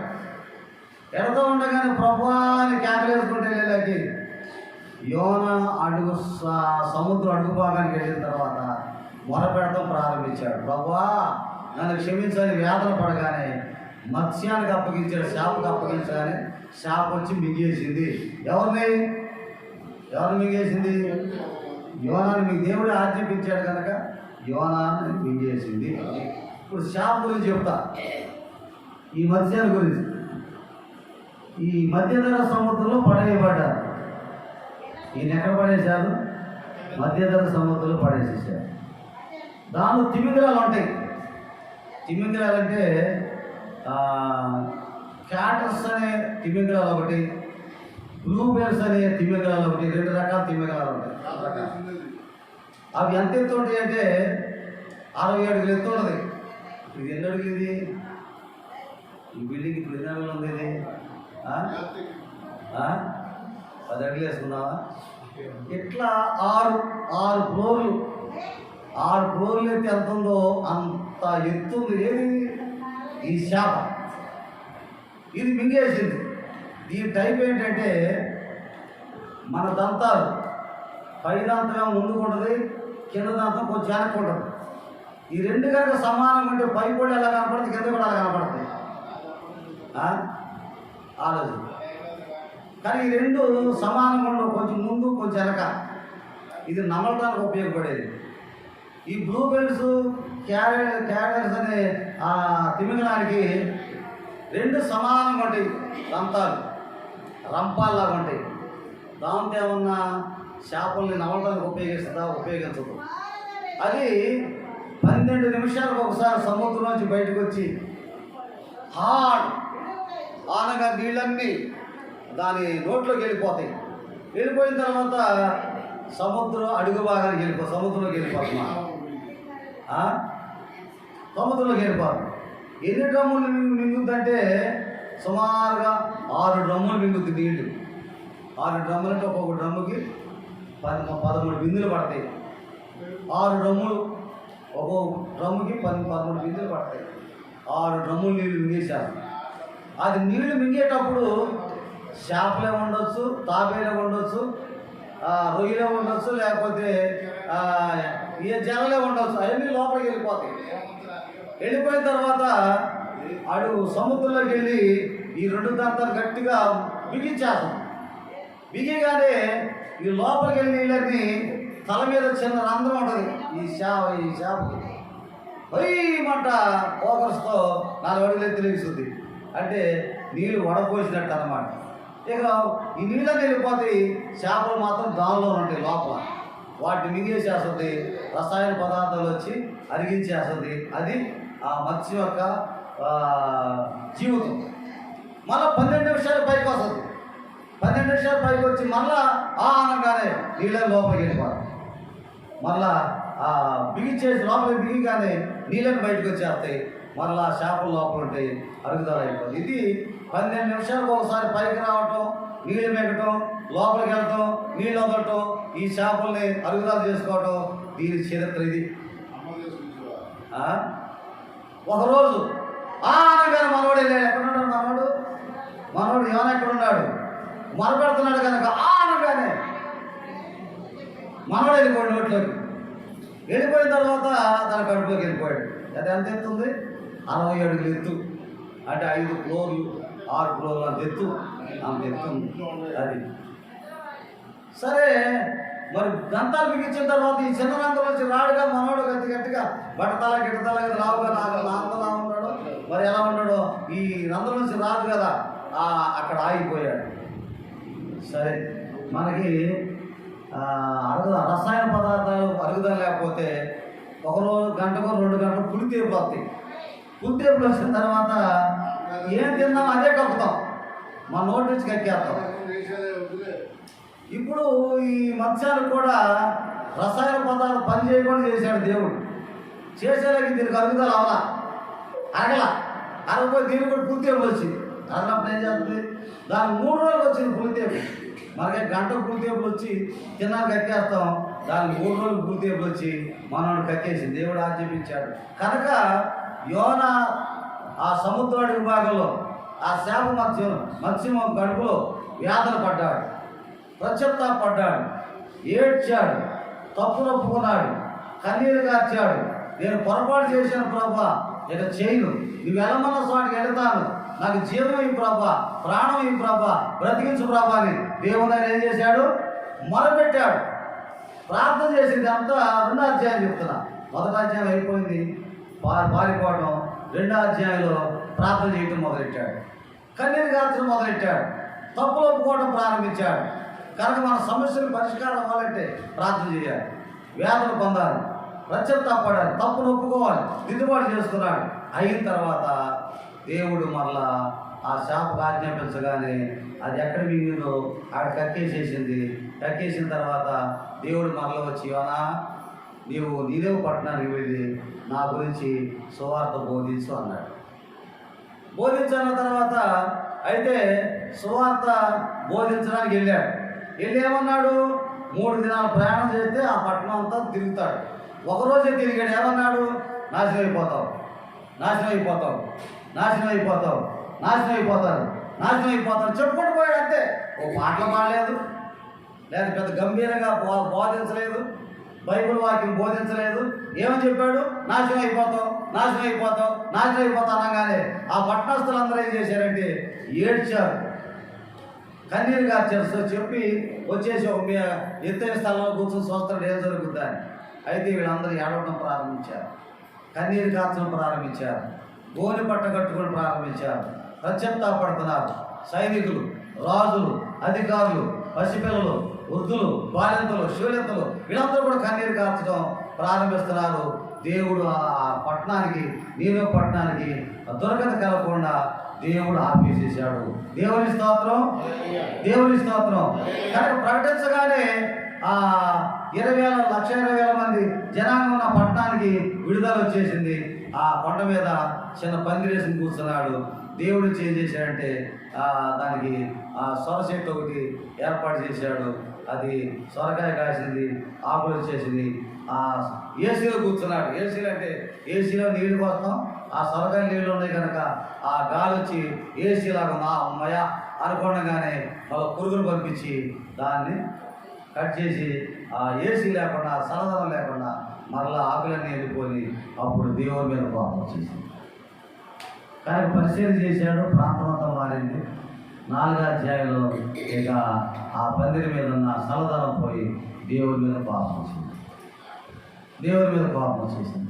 వెళుతూ ఉండగానే ప్రభువా అని కేకలేసుకుంటే వెళ్ళాకి యోనా సముద్రం అడుగు భాగానికి వెళ్ళిన తర్వాత మొరపెడతాం ప్రారంభించాడు. ప్రభువా నన్ను క్షమించని వేదన పడగానే మత్స్యానికి అప్పగించాడు, శాపకు అప్పగించగానే శాప వచ్చి మింగేసింది. ఎవరిని మింగేసింది? యోనాన్ని. మీకు దేవుడు ఆజ్ఞాపించాడు కనుక యోనాన్ని మింగేసింది. ఇప్పుడు శాప గురించి చెప్తా, ఈ మత్స్యాన్ని గురించి. ఈ మధ్యధర సముద్రంలో పడేయబడ్డారు. ఈయన ఎక్కడ పడేశారు? మధ్యధర సముద్రంలో పడేసేసారు. దానిలో తిమింగలాలు ఉంటాయి. తిమింగలాలంటే క్యాటర్స్ అనే తిమింగలాలు ఒకటి, బ్లూ బేర్స్ అనే తిమింగలాలు ఒకటి, 2 రకాల తిమింగలాలు ఉంటాయి. అవి ఎంత ఎత్తు ఉంటాయి అంటే 60 అడుగులు ఎత్తు ఉంటుంది. ఇది ఎన్ని అడుగులు? ఇది ఈ బిల్డింగ్ ఇప్పుడు ఎన్ని అడుగులు ఉంది? ఇది 10 అడుగులు వేసుకున్నావా? ఇట్లా 6 ఫ్లోర్లు, 6 ఫ్లోర్లు ఎత్తి ఎంత ఉందో అంత ఎత్తుంది. ఏది? ఈ శాప. ఇది మింగేసింది. ఈ టైప్ ఏంటంటే మన దంతాలు పై దంతం ముందుకు ఉంటుంది, కింద దంతం కొంచెం వెనక్కి ఉంటుంది. ఈ 2 కనుక సమానంగా ఉంటే పై కూడా ఎలా కనపడుతుంది, కింద కూడా ఎలా కనపడుతుంది? ఆలోచన. కానీ ఈ 2 సమానంగా ఉండవు, కొంచెం ముందు కొంచెం వెనక. ఇది నమలడానికి ఉపయోగపడేది. ఈ బ్లూ బెల్స్ క్యాడర్స్ అనే తిమింగలానికి 2 సమానంగా ఉంటాయి దంతాలు, రంపాల్లాగా ఉంటాయి. దాంతో ఏమన్నా చేపల్ని నమలడానికి ఉపయోగించదు. అది 12 నిమిషాలకు ఒకసారి సముద్రం నుంచి బయటకు వచ్చి ఆనగా నీళ్ళన్నీ దాని నోట్లోకి వెళ్ళిపోతాయి. వెళ్ళిపోయిన తర్వాత సముద్రంలోకి వెళ్ళిపోతున్నా సముద్రంలోకి వెళ్ళిపోతాం. ఎన్ని డ్రమ్ములు మింగుద్దంటే సుమారుగా 6 డ్రమ్ములు మింగుద్ది నీళ్లు. 6 డ్రమ్ములు అంటే ఒక్కొక్క డ్రమ్ముకి 13 బిందులు పడతాయి. 6 డ్రమ్ములు, ఒక్కొక్క డ్రమ్ముకి 13 బిందులు పడతాయి. 6 డ్రమ్ములు నీళ్ళు మింగేశారు. అది నీళ్లు మింగేటప్పుడు చేపలే ఉండొచ్చు, తాబేలే ఉండొచ్చు, రొయ్యలే ఉండొచ్చు, లేకపోతే జలలే ఉండొచ్చు. అవన్నీ లోపలికి వెళ్ళిపోతాయి. వెళ్ళిపోయిన తర్వాత సముద్రంలోకి వెళ్ళి ఈ 2 దంతాలు గట్టిగా బిగించేస్తాం. బిగిగానే ఈ లోపలికి వెళ్ళి నీళ్ళని తల మీద చిన్న రంధ్రం ఉంటుంది. ఈ చేపకి మంట ఫోకస్తో 4 అడుగులు ఎత్తి లేస్తుంది. అంటే నీళ్ళు వడపోసినట్టు అన్నమాట. ఇక ఈ నీళ్ళని వెళ్ళిపోతాయి, చేపలు మాత్రం దానిలో ఉంటాయి లోపల. వాటిని మింగేసేస్తుంది, రసాయన పదార్థాలు వచ్చి అరిగించేస్తుంది. అది ఆ మత్స్యం యొక్క జీవితం. మళ్ళీ 12 నిమిషాలు పైకి వస్తుంది. 12 నిమిషాలు పైకి వచ్చి మళ్ళా అనగానే నీళ్ళని లోపలికి వెళ్ళిపోతాయి. మళ్ళా బిగించేసి లోపలికి బిగిగానే నీళ్ళని బయటకు వచ్చేస్తాయి. మళ్ళా చేపలు లోపల ఉంటాయి, అరుగుదల అయిపోతుంది. ఇది 12 నిమిషాలకు ఒకసారి పైకి రావటం, నీళ్ళు మెగటం, లోపలికి వెళ్ళటం, నీళ్ళు వదలటం, ఈ చేపల్ని అరుగుదల చేసుకోవటం, దీని చరిత్ర ఇది. ఒకరోజు అనగానే మనవాడు వెళ్ళాడు. ఎక్కడున్నాడు మనవాడు యోనా ఎక్కడున్నాడు? మొరపెడుతున్నాడు కనుక అనగానే మనవాడు వెళ్ళిపోయాడు నోట్లోకి. వెళ్ళిపోయిన తర్వాత తన కడుపులోకి వెళ్ళిపోయాడు. అది ఎంత ఎత్తుంది? 60 అడుగులు ఎత్తు, అంటే 5 ఫ్లోర్లు 6 ఫ్లోర్లు అంత ఎత్తు, అంత ఎత్తుంది అది. సరే, మరి దంతాలు బిగించిన తర్వాత ఈ చిన్న రంగం వచ్చి రాడుగా మనవాడు గట్టిగా బట్టతల గిట్టతల లావుగా నాంతలా ఉన్నాడు. మరి ఎలా ఉన్నాడో ఈ రంధ్రం నుంచి రాదు కదా, అక్కడ ఆగిపోయాడు. సరే, మనకి రసాయన పదార్థాలు అరుగుదల లేకపోతే ఒకరోజు గంటకో 2 గంటలు పులితేపులు వస్తాయి. పులితేపులు వచ్చిన తర్వాత ఏం తిన్నాం అదే కక్కుతాం, మా నోటి నుంచి కక్కేస్తాం. ఇప్పుడు ఈ మత్స్యానికి కూడా రసాయన పదార్థాలు పని చేయకుండా చేశాడు దేవుడు. చేసేలాకి దీనికి అరుగుదల అరగపోయి దీనికి కూడా పులితేపులు వచ్చింది. అన్నప్పుడు ఏం చేస్తుంది? దానికి 3 రోజులు వచ్చింది పులితేపు. మనకి గంట పులితేపులు వచ్చి తిన్నా కక్కేస్తాం, దానికి 3 రోజులు పులితేపులు వచ్చి మనల్ని కక్కేసింది. దేవుడు ఆజ్ఞాపించాడు కనుక యోనా ఆ సముద్రాడి భాగంలో ఆ శాప మత్స్యం గడుపులో వ్యాధన పడ్డాడు, పడ్డాడు, ఏడ్చాడు, తప్పునొప్పుకున్నాడు, కన్నీరు కార్చాడు. నేను పొరపాటు చేశాను ప్రభా, ఇక చేయను, నువ్వు వెళ్ళమన్న చోటికి వెళతాను, నాకు జీవం ఈ ప్రభా, ప్రాణం ఈ ప్రభా, బ్రతికించు ప్రభా అని దేవుడు ఆయన ఏం చేశాడు? మొరపెట్టాడు, ప్రార్థన చేసింది. అంతా 2వ అధ్యాయం చెప్తున్నా. 1వ అధ్యాయం అయిపోయింది పారిపోవడం, 2వ అధ్యాయంలో ప్రార్థన చేయటం మొదలెట్టాడు, కన్నీరు కార్చడం మొదలెట్టాడు, తప్పులు ఒప్పుకోవడం ప్రారంభించాడు. కనుక మన సమస్యలు పరిష్కారం అవ్వాలంటే ప్రార్థన చేయాలి, వేదన పొందాలి, పశ్చాత్తాపడాలి, తప్పును ఒప్పుకోవాలి, దిద్దుబాటు చేసుకున్నాడు. అయిన తర్వాత దేవుడు మరలా ఆ శాపకు ఆజ్ఞాపించగానే అది ఎక్కడ మిగిలిందో ఆడ కక్కేసేసింది. కక్కేసిన తర్వాత దేవుడు మరలా వచ్చి, యోనా నీవు నీదేవ పట్టణానికి వెళ్ళి నా గురించి సువార్త బోధించు అన్నాడు. బోధించిన తర్వాత అయితే సువార్త బోధించడానికి వెళ్ళాడు. వెళ్ళి ఏమన్నాడు? 3 దినాలు ప్రయాణం చేస్తే ఆ పట్టణం అంతా తిరుగుతాడు. ఒకరోజే తిరిగాడు. ఏమన్నాడు? నాశనం అయిపోతావు, నాశనం అయిపోతావు, నాశనం అయిపోతావు, నాశనం అయిపోతారు, నాశనం అయిపోతారు చెప్పుకుంటూ పోయాడు. అంతే. ఓ మాటలు పాడలేదు, లేదా పెద్ద గంభీరంగా బోధించలేదు, బైబిల్ వాక్యం బోధించలేదు. ఏమని చెప్పాడు? నాశనం అయిపోతావు, నాశనం అయిపోతావు, నాశనం అయిపోతావు అనగానే ఆ పట్టణస్తులందరూ ఏం చేశారంటే ఏడ్చారు, కన్నీరు కార్చారు. సో చెప్పి వచ్చేసి ఒక ఎత్తైన స్థలంలో కూర్చొని చూస్తాడు ఏం జరుగుతుందని. అయితే వీళ్ళందరూ ఏడవడం ప్రారంభించారు, కన్నీరు కార్చడం ప్రారంభించారు, గోని పట్ట కట్టుకోవడం ప్రారంభించారు, పశ్చాత్తాపడుతున్నారు. సైనికులు, రాజులు, అధికారులు, పసిపిల్లలు, వృద్ధులు, బాలింతలు, శూలింతలు వీళ్ళందరూ కూడా కన్నీరు కార్చడం ప్రారంభిస్తున్నారు. దేవుడు ఆ పట్టణానికి, నీవే పట్టణానికి దుర్గత కలగకుండా దేవుడు ఆపేసేసాడు. దేవుని స్తోత్రం, దేవుని స్తోత్రం. కనుక ప్రకటించగానే 1,20,000 మంది జనాంగం ఉన్న పట్టణానికి విడుదల వచ్చేసింది. ఆ కొండ మీద చిన్న పందిరేసి కూర్చున్నాడు. దేవుడు ఏం చేశాడంటే దానికి సొర చెట్టు ఒకటి ఏర్పాటు చేశాడు. అది సొరకాయ కాసింది, ఆకులు వచ్చేసింది. ఏసీలో కూర్చున్నాడు. ఏసీలు అంటే ఏసీలో నీళ్లు పోస్తాం, ఆ సొరకాయ నీళ్ళు ఉన్నాయి కనుక ఆ గాలి వచ్చి ఏసీలాగా నా అమ్మయ్య అనుకోవడంగానే వాళ్ళ పురుగులు పంపించి దాన్ని కట్ చేసి ఆ ఏసీ లేకుండా, సలదనం లేకుండా మరలా ఆకులన్నీ వెళ్ళిపోయి అప్పుడు దేవుని మీద కోపం వచ్చేసింది. కనుక పరిశీలన చేశాడు, ప్రాంతం అంతా మారింది. 4వ అధ్యాయంలో ఇక ఆ పందిరి మీద ఉన్న సలదనం పోయి దేవుని మీద కోపం వచ్చింది, దేవుని మీద కోపం వచ్చేసింది.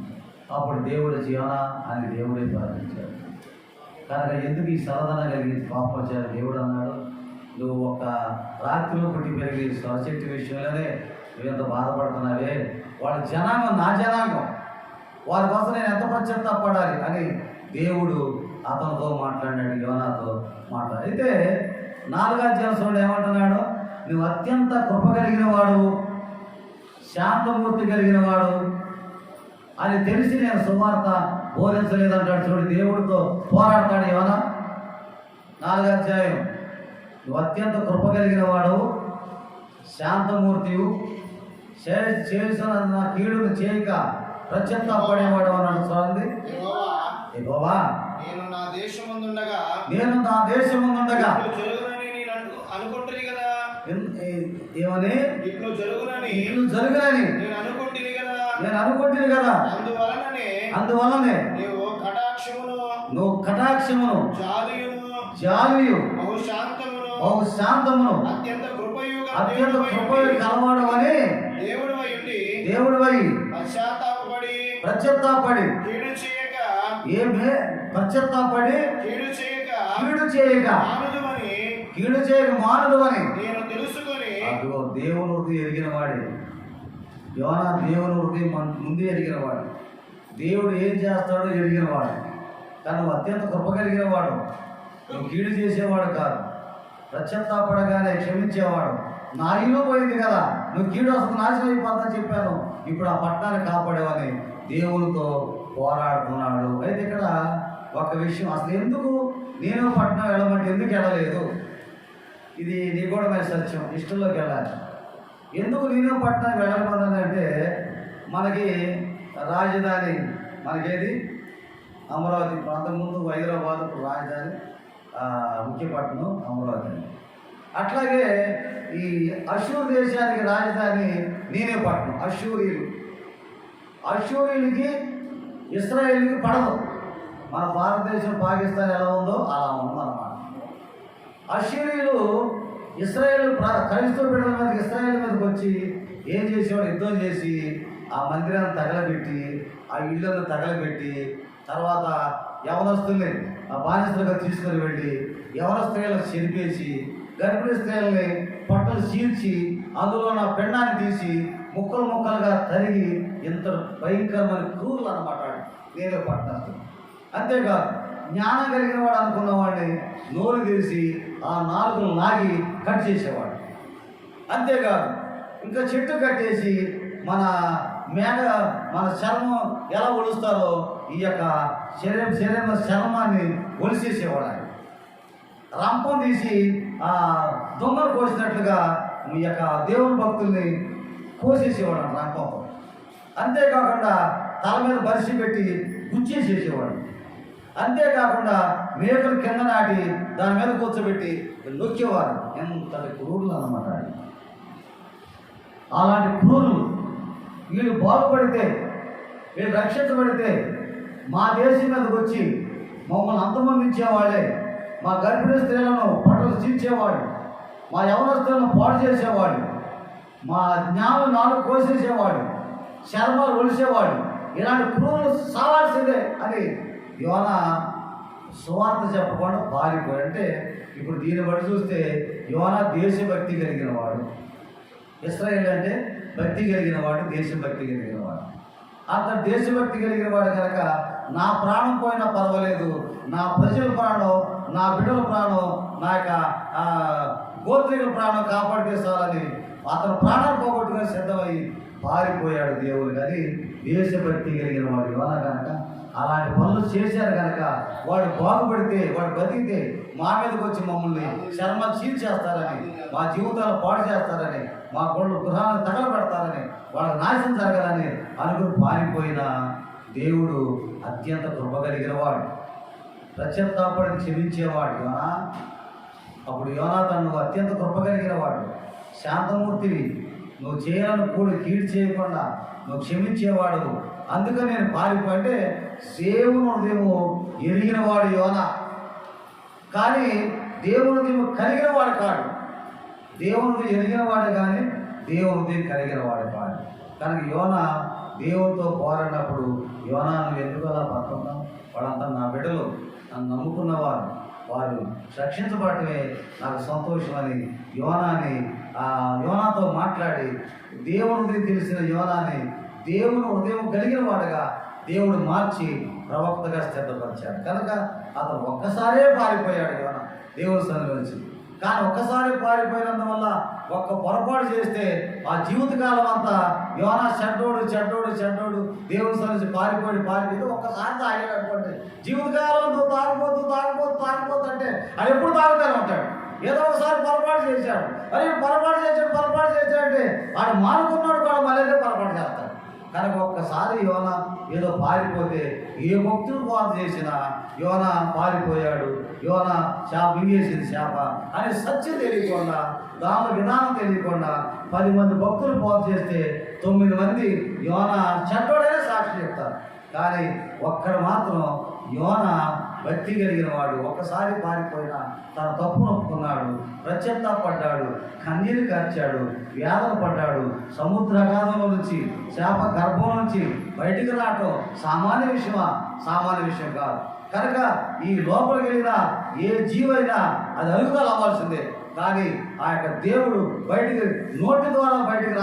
అప్పుడు దేవుడు యోనా అని దేవుడే ప్రార్థించాడు. కనుక ఎందుకు ఈ సలదనం కలిగి కోపం వచ్చాడు? దేవుడు అన్నాడు, నువ్వు ఒక రాత్రిలో పుట్టి పెరిగి స్వరశక్తి విషయంలోనే నువ్వెంత బాధపడుతున్నావే, వాళ్ళ జనాంగం నా జనాంగం, వారి కోసం నేను ఎంత పశ్చాత్తాపడాలి అని దేవుడు అతనితో మాట్లాడాడు, యోనాతో మాట్లాడు. అయితే 4వ అధ్యాయం ఏమంటున్నాడు? నువ్వు అత్యంత కృప కలిగిన వాడు, శాంతమూర్తి కలిగిన వాడు అని తెలిసి నేను సువార్త బోధించలేదంటాడు. చూడు, దేవుడితో పోరాడతాడు యోనా. 4వ అధ్యాయం, నువ్వు అత్యంత కృప కలిగిన వాడు, శాంతమూర్తివు, చేసిన కీడును చేయక పశ్చాత్తాపడేవాడు అన్నాడు. చూడండి, యెహోవా నేను నా దేశమందుండగా జరుగునని నేను అనుకుంటుని కదా. ఏమని ఇట్లు జరుగునని నేను అనుకుంటుని కదా. అందువలనే నువ్వు కటాక్షమును జాలియు బహుశాంతమును అత్యంత కృపయు కలవాడవని దేవుడివై పశ్చాత్తాపడి కీడు చేయక మానదు అని నేను తెలుసుకొని. అదిగో దేవుని హృదయం ఎరిగిన వాడే యోనా. దేవుని హృదయం ముందే ఎరిగిన వాడు. దేవుడు ఏం చేస్తాడో ఎరిగిన వాడు. కానీ నువ్వు అత్యంత కృప కలిగిన వాడు. నువ్వు కీడు చేసేవాడు కాదు, పశ్చాత్తాపడగానే క్షమించేవాడు. నా ఇల్లు పోయింది కదా, నువ్వు కీడు అసలు నాశనం అయిపోతుందని చెప్పాను, ఇప్పుడు ఆ పట్టణాన్ని కాపాడేవని దేవునితో పోరాడుతున్నాడు. అయితే ఇక్కడ ఒక విషయం, అసలు ఎందుకు నేను పట్టణం వెళ్ళమంటే ఎందుకు వెళ్ళలేదు? ఇది నిగూఢమైన సత్యం, ఇష్టంలోకి వెళ్ళాలి. ఎందుకు నేను పట్టణం వెళ్ళకపోతానంటే, మనకి రాజధాని మనకేది అమరావతి. అంతకుముందు హైదరాబాద్, రాజధాని ముఖ్య పట్టణం అమరావతి. అట్లాగే ఈ అషూర్ దేశానికి రాజధాని నేనే పట్టణం. అషూరీలకి ఇస్రాయేల్కి పడదు. మన భారతదేశం పాకిస్తాన్ ఎలా ఉందో అలా ఉందన్నమాట. అషూరీలు ఇస్రాయేల్ క్రైస్తవ బిడ్డల మీదకి ఇస్రాయేల్ మీదకి వచ్చి ఏం చేసేవాడు? యుద్ధం చేసి ఆ మందిరాన్ని తగలబెట్టి, ఆ ఇళ్ళను తగలబెట్టి, తర్వాత యవనస్తుల్ని ఆ బానిసలుగా తీసుకొని వెళ్ళి యవన స్త్రీలను చెరిపేసి, గర్భిణీ స్త్రీలని పట్టలు చీల్చి, అందులో నా పెండాన్ని తీసి ముక్కలు ముక్కలుగా తరిగి, ఇంత భయంకరమైన క్రూరులు అన్నమాట నేనే పట్టణస్తుడు. అంతేకాదు, జ్ఞానం కలిగిన వాడు అనుకున్న వాడిని నోరు తెరిచి ఆ నాలుగులు లాగి కట్ చేసేవాడు. అంతేకాదు, ఇంకా చెట్టు కట్టేసి మన చర్మం ఎలా ఒలుస్తారో ఈ యొక్క శరీరం చర్మాన్ని ఒలిసేసేవాడు. ఆయన రంపం తీసి ఆ దొంగలు కోసినట్లుగా ఈ యొక్క దేవుని భక్తుల్ని కోసేసేవాడు రంపం. అంతేకాకుండా తల మీద బరిసి పెట్టి గుచ్చేసేసేవాడు. అంతేకాకుండా మేకలు కింద నాటి దాని మీద కూర్చోబెట్టి నొక్కేవారు. ఎంతటి క్రూరులు అన్నమాట. అలాంటి క్రూరులు వీళ్ళు బాగుపడితే, వీళ్ళు రక్షించబడితే మా దేశం మీదకి వచ్చి మమ్మల్ని అంతమందించేవాళ్ళే. మా గర్భిణీ స్త్రీలను పట్టలు చీల్చేవాడు, మా యవనస్తులను పాడు చేసేవాడు, మా జ్ఞానం నాలుగు కోసేసేవాడు, చర్మాలు ఒలిసేవాడు. ఇలాంటి క్రూరులు సావాల్సిందే అని యోనా సువార్త చెప్పకుండా పారిపోయాడు. అంటే ఇప్పుడు దీన్ని బట్టి చూస్తే యోనా దేశభక్తి కలిగిన వాడు. ఇశ్రాయేలు అంటే భక్తి కలిగిన వాడు, దేశభక్తి కలిగిన వాడు. అతను దేశభక్తి కలిగిన వాడు కనుక నా ప్రాణం పోయినా పర్వాలేదు, నా ప్రజల ప్రాణం, నా బిడ్డల ప్రాణం, నా యొక్క గోత్రికుల ప్రాణం కాపాడితే చాలని అతను ప్రాణాలు పోగొట్టుకుని సిద్ధమై పారిపోయాడు దేవుడు. కానీ దేశభక్తి కలిగిన వాడు యోనా కనుక అలాంటి పనులు చేశారు కనుక వాడు బాగుపడితే, వాడు బతికితే మా మీదకి వచ్చి మమ్మల్ని చర్మం చీల్చేస్తారని, మా జీవితాలు పాడు చేస్తారని, మా గృహాలను తగలబెడతారని, వాళ్ళకి నాశనం జరగాలని అనుకుని పారిపోయిన దేవుడు అత్యంత కృప కలిగిన వాడు, పశ్చాత్తాపడి క్షమించేవాడు. యోనా అప్పుడు యోనాతాను నువ్వు అత్యంత కృప కలిగిన వాడు, శాంతమూర్తివి, నువ్వు చేయాలని కూడా కీడు చేయకుండా నువ్వు క్షమించేవాడు. అందుకని నేను పారిపోయింటే దేవుని హృదయం ఎరిగిన వాడు యోనా. కానీ దేవుని హృదయం కలిగిన వాడు కాడు. దేవుని హృదయం ఎరిగిన వాడు కానీ దేవుని హృదయం కలిగిన వాడు కాదు. కనుక యోనా దేవునితో పోరాడినప్పుడు యోనా నువ్వు ఎందుకు అలా పడుతున్నావు? వాళ్ళంతా నా బిడ్డలు, నన్ను నమ్ముకున్నవారు, వారు రక్షించబడటమే నాకు సంతోషమని యోనాతో మాట్లాడి దేవుని హృదయం తెలిసిన యోనాని దేవుని హృదయం కలిగిన వాడుగా దేవుడు మార్చి ప్రవక్తగా స్థిరపరిచాడు. కనుక అతను ఒక్కసారే పారిపోయాడు యోనా దేవుని సన్నిధి నుంచి. కానీ ఒక్కసారి పారిపోయినందువల్ల ఒక్క పొరపాటు చేస్తే ఆ జీవితకాలం అంతా యోనా చెడ్డోడు దేవుని సన్నిధి పారిపోయి ఒక్కసారి తాగాడు. జీవితకాలంతో తాగిపోతూ అంటే అది ఎప్పుడు తాగుతానే ఉంటాడు. ఏదో ఒకసారి పొరపాటు చేశాడు, పొరపాటు చేశాడంటే వాడు మానుకున్నాడు కూడా మళ్ళీ పొరపాటు చేస్తాడు. కనుక ఒక్కసారి యోన ఏదో పారిపోతే ఏ భక్తులు బాధ చేసినా యోన పారిపోయాడు, యోన మింగేసింది చేప అని సత్యం తెలియకుండా, దాని విధానం తెలియకుండా 10 మంది భక్తులు బాధ చేస్తే 9 మంది యోన చెడ్డోడైనా సాక్షి చెప్తారు. కానీ ఒక్కడు మాత్రం యోన భక్తి కలిగిన వాడు. ఒక్కసారి పారిపోయినా తన తప్పును ఒప్పుకున్నాడు, పడ్డాడు, కన్నీరు కార్చాడు, వేదన పడ్డాడు. సముద్రాగాధంలో నుంచి, చేప గర్భం నుంచి బయటికి రావటం సామాన్య విషయమా? సామాన్య విషయం కాదు. కనుక ఈ లోపలికి వెళ్ళిన ఏ జీవైనా అది అరుగుదల అవ్వాల్సిందే. కానీ ఆ యొక్క దేవుడు బయటికి నోటి ద్వారా బయటికి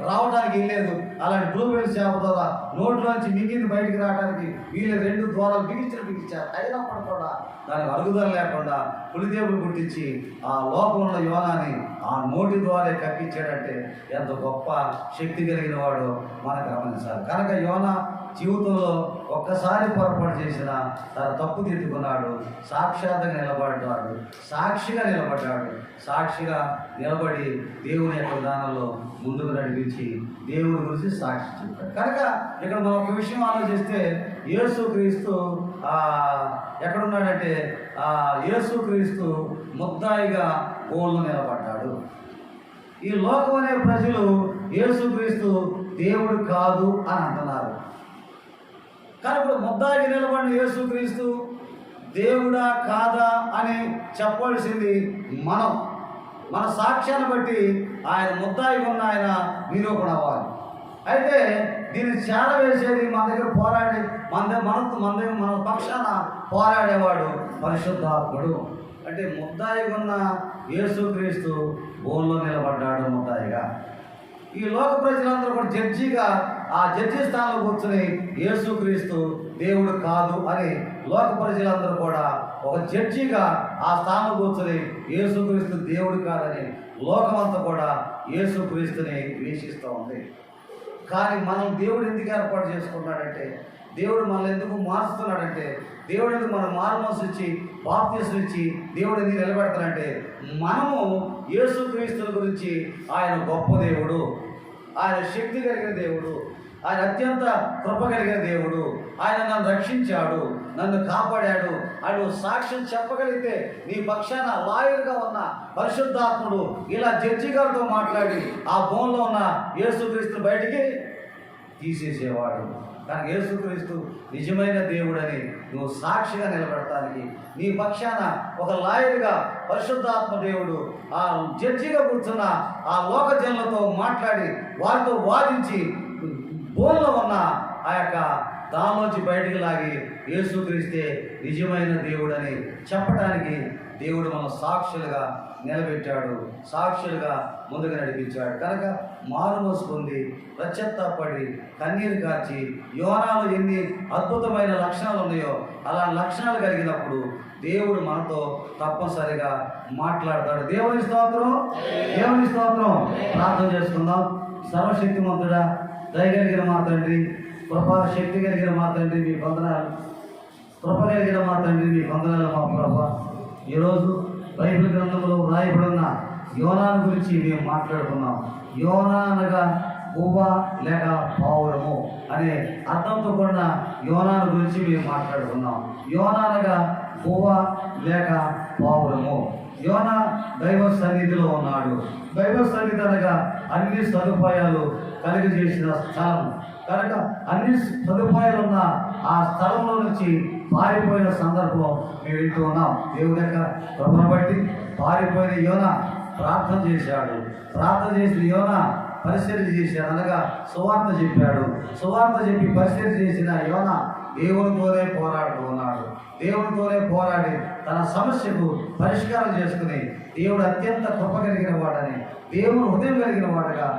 రావడానికి లేదు. అలాంటి బ్లూబెల్ చేప ద్వారా నోట్లోంచి మిగిలింది బయటికి రావడానికి వీళ్ళు 2 ద్వారాలు బిగించారు. అయినప్పుడు కూడా దానికి అరుగుదల లేకుండా పులిదేవుడు గుర్తించి ఆ లోపంలో యోనాని ఆ నోటి ద్వారా కప్పించాడంటే ఎంత గొప్ప శక్తి కలిగిన వాడు మనం గమనించాలి. కనుక యోనా జీవితంలో ఒక్కసారి పొరపాటు చేసిన తన తప్పు తిట్టుకున్నాడు, సాక్షాత్గా నిలబడ్డాడు, సాక్షిగా నిలబడ్డాడు. సాక్షిగా నిలబడి దేవుని యొక్క విధానంలో ముందుకు నడిపించి దేవుని గురించి సాక్షి చెప్పాడు. కనుక ఇక్కడ మనం ఒక విషయం ఆలోచిస్తే యేసుక్రీస్తు ఎక్కడున్నాడంటే యేసుక్రీస్తు ముద్దాయిగా గోళ్ళు నిలబడ్డాడు. ఈ లోకం అనే ప్రజలు యేసుక్రీస్తు దేవుడు కాదు అని అంటున్నారు. కానీ ఇప్పుడు ముద్దాయిగా నిలబడిన యేసుక్రీస్తు దేవుడా కాదా అని చెప్పవలసింది మన సాక్ష్యాన్ని బట్టి ఆయన ముద్దాయిగా ఉన్న ఆయన నిరూపణ అవ్వాలి. అయితే దీన్ని చేరవేసేది మన దగ్గర పోరాడి మన పక్షాన పోరాడేవాడు పరిశుద్ధాత్ముడు. అంటే ముద్దాయిగా ఉన్న యేసుక్రీస్తు భూమిలో నిలబడ్డాడు ముద్దాయిగా. ఈ లోక ప్రజలందరూ కూడా జడ్జిగా ఆ జడ్జి స్థానంలో కూర్చుని యేసుక్రీస్తు దేవుడు కాదు అని లోక ప్రజలందరూ కూడా ఒక జడ్జిగా ఆ స్థానంలో కూర్చుని యేసుక్రీస్తు దేవుడు కాదని లోకమంతా కూడా యేసుక్రీస్తుని వీక్షిస్తూ ఉంది. కానీ మనం దేవుడు ఎందుకు ఏర్పాటు చేసుకున్నాడంటే, దేవుడు మనల్ని ఎందుకు మారుస్తున్నాడంటే, దేవుడు ఎందుకు మనం మారుమనసు ఇచ్చి బాప్తిసం ఇచ్చి దేవుడు ఎందుకు నిలబెడతానంటే, మనము యేసుక్రీస్తుల గురించి ఆయన గొప్ప దేవుడు, ఆయన శక్తి కలిగిన దేవుడు, ఆయన అత్యంత కృప కలిగిన దేవుడు, ఆయన నన్ను రక్షించాడు, నన్ను కాపాడాడు అని సాక్ష్యం చెప్పగలిగితే నీ పక్షాన లాయర్గా ఉన్న పరిశుద్ధాత్ముడు ఇలా జడ్జి గారితో మాట్లాడి ఆ భూమిలో ఉన్న యేసుక్రీస్తుని బయటికి తీసేసేవాడు. కానీ యేసుక్రీస్తు నిజమైన దేవుడని నువ్వు సాక్షిగా నిలబడటానికి నీ పక్షాన ఒక లాయర్గా పరిశుద్ధాత్మ దేవుడు ఆ జడ్జిగా కూర్చున్న ఆ లోక జనులతో మాట్లాడి వారితో వాదించి భూమిలో ఉన్న ఆ యొక్క దానిలోంచి బయటికి లాగి యేసుక్రీస్తే నిజమైన దేవుడని చెప్పడానికి దేవుడు మన సాక్షులుగా నిలబెట్టాడు, సాక్షులుగా ముందుకు నడిపించాడు. కనుక మారు మోసుకుంది, పశ్చాత్తాపడి కన్నీరు కార్చి యోనాలో ఎన్ని అద్భుతమైన లక్షణాలు ఉన్నాయో అలా లక్షణాలు కలిగినప్పుడు దేవుడు మనతో తప్పనిసరిగా మాట్లాడతాడు. దేవుని స్తోత్రం, దేవుని స్తోత్రం. ప్రార్థన చేసుకుందాం. సర్వశక్తిమంతుడా, దయగలిగిన మా తండ్రి, కృపా శక్తి కలిగిన మా తండ్రి, మీ వందనాలు. కృప కలిగిన మా తండ్రి, మీ వందనాలు మా ప్రభా. ఈరోజు బైబిల్ గ్రంథంలో వ్రాయబడిన యోనాను గురించి మేము మాట్లాడుకున్నాం. యోనా అనగా గువ్వ లేక పావురము అనే అర్థంతో కూడిన యోనాను గురించి మేము మాట్లాడుకున్నాం. యోనా అనగా గువ్వ లేక పావురము. యోనా దైవ సన్నిధిలో ఉన్నాడు. దైవ సన్నిధి అనగా అన్ని సదుపాయాలు కలిగజేసిన స్థలం. కనుక అన్ని సదుపాయాలు ఉన్న ఆ స్థలంలో నుంచి పారిపోయిన సందర్భం మేము వింటూ ఉన్నాం. దేవుని యొక్క కృపను బట్టి పారిపోయిన యోనా ప్రార్థన చేశాడు. ప్రార్థన చేసిన యోనా పరిశీలన చేశాడు, అనగా సువార్త చెప్పాడు. సువార్త చెప్పి పరిశీలన చేసిన యోనా దేవునితోనే పోరాడుతూ ఉన్నాడు. దేవునితోనే పోరాడి తన సమస్యకు పరిష్కారం చేసుకుని దేవుడు అత్యంత కృప కలిగిన వాడని, దేవుడు హృదయం కలిగిన వాడుగా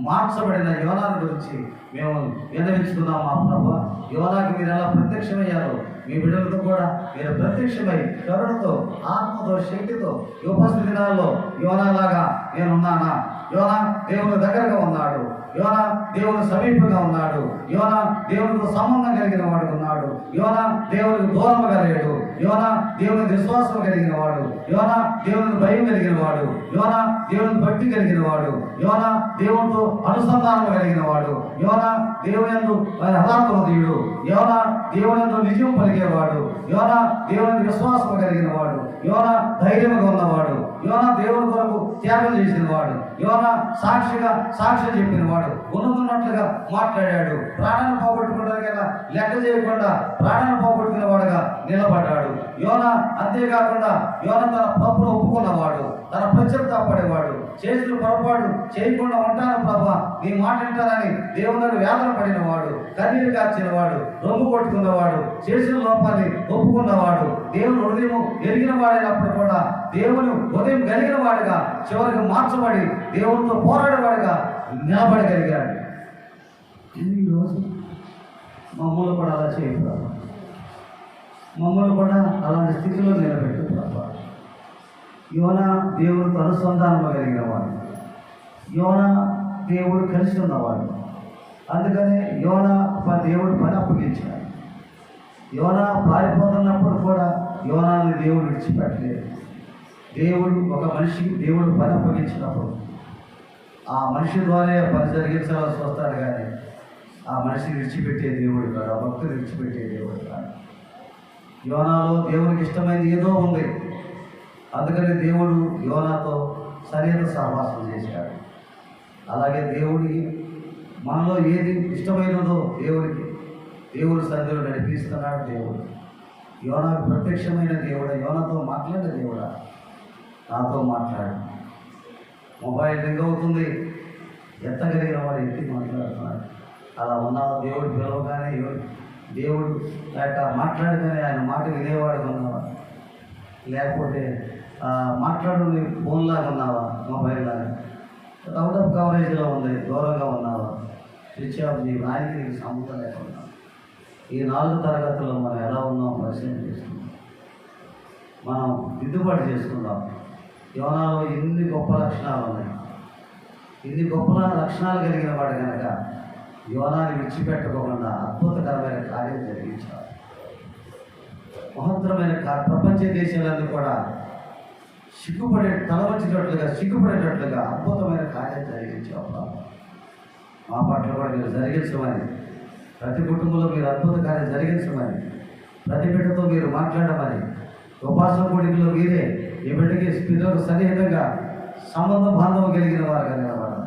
మార్చబడిన యోనాను గురించి మేము విన్నవించుకున్నాం. మా ప్రభు, యోనాకి మీరు ఎలా ప్రత్యక్షమయ్యారో మీ బిడ్డలతో కూడా మీరు ప్రత్యక్షమై కరుణతో, ఆత్మతో, శక్తితో ఉపస్థితి దినాల్లో యోనాలాగా నేనున్నానా? యోనా దేవుని దగ్గరగా ఉన్నాడు. యోనా దేవుని సమీపంగా ఉన్నాడు. యోనా దేవునితో సంబంధం కలిగిన వాడు ఉన్నాడు. యోనా దేవునికి దూరంగా లేడు. మాట్లాడాడు. యోనా దేవుని విశ్వాసం కలిగిన వాడు, యోనా దేవుని భయం కలిగిన వాడు, యోనా దేవుని భక్తి కలిగిన వాడు, యోనా దేవునితో అనుసంధానం కలిగిన వాడు, యోనా దేవుని యందు యథార్థవంతుడు, యోనా దేవుని యందు నిజం పలికేవాడు, యోనా దేవుని విశ్వాసం కలిగిన వాడు, యోనా ధైర్యంగా ఉన్నవాడు, యోనా దేవుని కొరకు త్యాగం చేసిన వాడు, యోనా సాక్ష్యం చెప్పిన వాడు, ఉన్నట్లుగా మాట్లాడాడు. ప్రాణాన్ని పోగొట్టుకోవడానికైనా లెక్క చేయకుండా ప్రాణాన్ని పోగొట్టుకున్న వాడుగా నిలబడ్డాడు. యోనా అంతేకాకుండా యోనా తన తప్పును ఒప్పుకున్నవాడు, తన పశ్చాత్తాపడేవాడు, చేసిన పొరపాటు చేయకుండా ఉంటాను ప్రభా నీ మాట వింటానని దేవుని వేదన పడినవాడు, కన్నీరు కార్చినవాడు, రొమ్ము కొట్టుకున్నవాడు, చేసిన లోపాన్ని ఒప్పుకున్నవాడు, దేవుని హృదయం ఎరిగిన వాడైనప్పుడు కూడా దేవుని హృదయం కలిగిన వాడుగా చివరికి మార్చబడి దేవునితో పోరాడేవాడుగా నిలబడగలిగాడు. ఈరోజు మమ్మల్ని కూడా అలా చేయకూడదు, మమ్మల్ని కూడా అలాంటి స్థితిలో నిలబెట్టు ప్రభా. యోనా దేవుడితో అనుసంధానం కలిగిన వాడు, యోనా దేవుడు కలిసి ఉన్నవాడు. అందుకనే యోనా దేవుడు పని అప్పగించాడు. యోనా పారిపోతున్నప్పుడు కూడా యోనాని దేవుడు విడిచిపెట్టలేదు. దేవుడు ఒక మనిషికి దేవుడు పని అప్పగించినప్పుడు ఆ మనిషి ద్వారా పని జరిగించాల్సి వస్తాడు, కానీ ఆ మనిషిని విడిచిపెట్టే దేవుడు కాదు, ఆ భక్తులు విడిచిపెట్టే దేవుడు కాదు. యోనాలో దేవునికి ఇష్టమైనది ఏదో ఉంది, అందుకని దేవుడు యోనాతో సరైన సహవాసం చేశాడు. అలాగే దేవుడికి మనలో ఏది ఇష్టమైనదో దేవుడు సన్నిధిలో నడిపిస్తున్నాడు. దేవుడు యోనాకు ప్రత్యక్షమైన దేవుడా, యోనాతో మాట్లాడే దేవుడా, నాతో మాట్లాడు. మొబైల్ రింగ్ అవుతుంది, ఎత్తగలిగిన వాడు ఎత్తి మాట్లాడుతున్నాడు. అలా ఉన్నావు, దేవుడు పిలవగానే దేవుడు లేక మాట్లాడగానే ఆయన మాట వినేవాడు ఉన్నావా, లేకపోతే మాట్లాడు ఫోన్లాగా ఉన్నావా, మొబైల్ లాగా అవుట్ ఆఫ్ కవరేజ్లో ఉంది, దూరంగా ఉన్నావా, స్విచ్ ఆఫ్ నీ నాయకి నీకు సంబంధం లేకుండా. ఈ 4 తరగతుల్లో మనం ఎలా ఉన్నాం పరిశీలన చేసుకుందాం, మనం దిద్దుబాటు చేసుకుందాం. యోనాలో ఎన్ని గొప్ప లక్షణాలు ఉన్నాయి, ఇన్ని గొప్ప లక్షణాలు కలిగిన వాడు కనుక యోనాన్ని విడిచిపెట్టుకోకుండా అద్భుతకరమైన కార్యం జరిగించారు. మహత్తరమైన ప్రపంచ దేశాలన్నీ కూడా సిగ్గుపడేటట్లుగా అద్భుతమైన కార్యం జరిగించావు. మా పట్ల కూడా మీరు జరిగించమని, ప్రతి కుటుంబంలో మీరు అద్భుత కార్యం జరిగించమని, ప్రతి బిడ్డతో మీరు మాట్లాడమని, ఉపాసన కూడికలో మీరే ఈ బిడ్డకి పిల్లలకు సన్నిహితంగా బాంధవం కలిగిన వారుగా నిలబడాలి.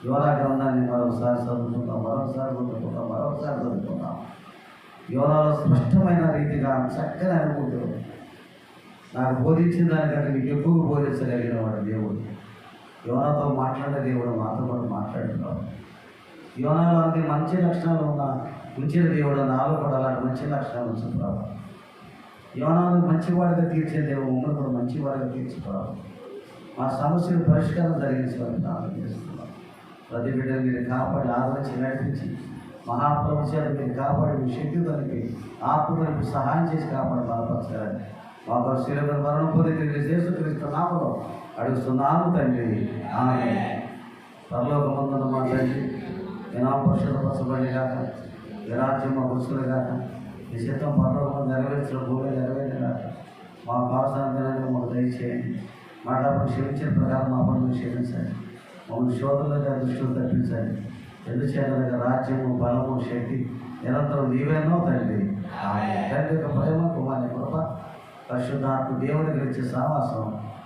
యోనా గ్రంథాన్ని మరొకసారి చదువుకుందాం. యోనాలో స్పష్టమైన రీతిగా చక్కని అనుకుంటూ నాకు బోధించిన దానికంటే మీకు ఎక్కువ బోధించగలిగిన వాడు దేవుడు. యోనాతో మాట్లాడే దేవుడు మాతో కూడా మాట్లాడుతున్నాడు. యోనాలో అన్ని మంచి లక్షణాలు ఉంచిన దేవుడు నాలో కూడా అలాంటి మంచి లక్షణాలు ఉంచుతున్నాడు. యోనాను మంచివాడిగా తీర్చే దేవుడు మమ్మల్ని కూడా మంచివాడిగా తీర్చుకోవాలి. మా సమస్యలు పరిష్కారం జరిగించాలని ప్రార్థన చేస్తున్నాం. ప్రతి బిడ్డను మీరు కాపాడి ఆదరించి నడిపించి మహాప్రభు చేత మీరు కాపాడి మీ శక్తితోనికి ఆత్మతోనికి సహాయం చేసి కాపాడి బలపరచాలని మా శిలువ మరణం పొంది యేసుక్రీస్తు నామములో అడుగుతున్నాము తండ్రి, ఆమేన్. పరలోకమందున్న మా తండ్రి, నీ నామం పరిశుద్ధపరచబడి గాక, నీ రాజ్యం మా పురుషులు గాక, నీ చిత్తం పరలోకం నెరవేర్చిన భూమి నెరవేరిన గాక. మా పాసాన్ని మాకు దయచేయండి, మాటలు క్షమించిన ప్రకారం మా పనులు క్షమించండి, మమ్మల్ని శోధనగా దృష్టిని తప్పించండి. ఎందుచేత రాజ్యము బలము శక్తి నిరంతరం నీవేనో తండ్రి. తండ్రి యొక్క ప్రేమ, కుమారుని కృప, పరిశుద్ధాత్మ దేవుని గురించి సహవాసం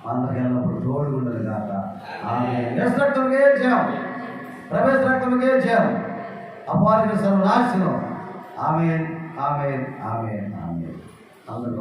అందరికీ ఎల్లప్పుడు తోడు ఉండదు కాక. ప్రవేశ రక్తముకే జయం, అపారిక సర్వనాశనం. ఆమేన్, ఆమేన్, ఆమేన్, ఆమేన్. అందరూ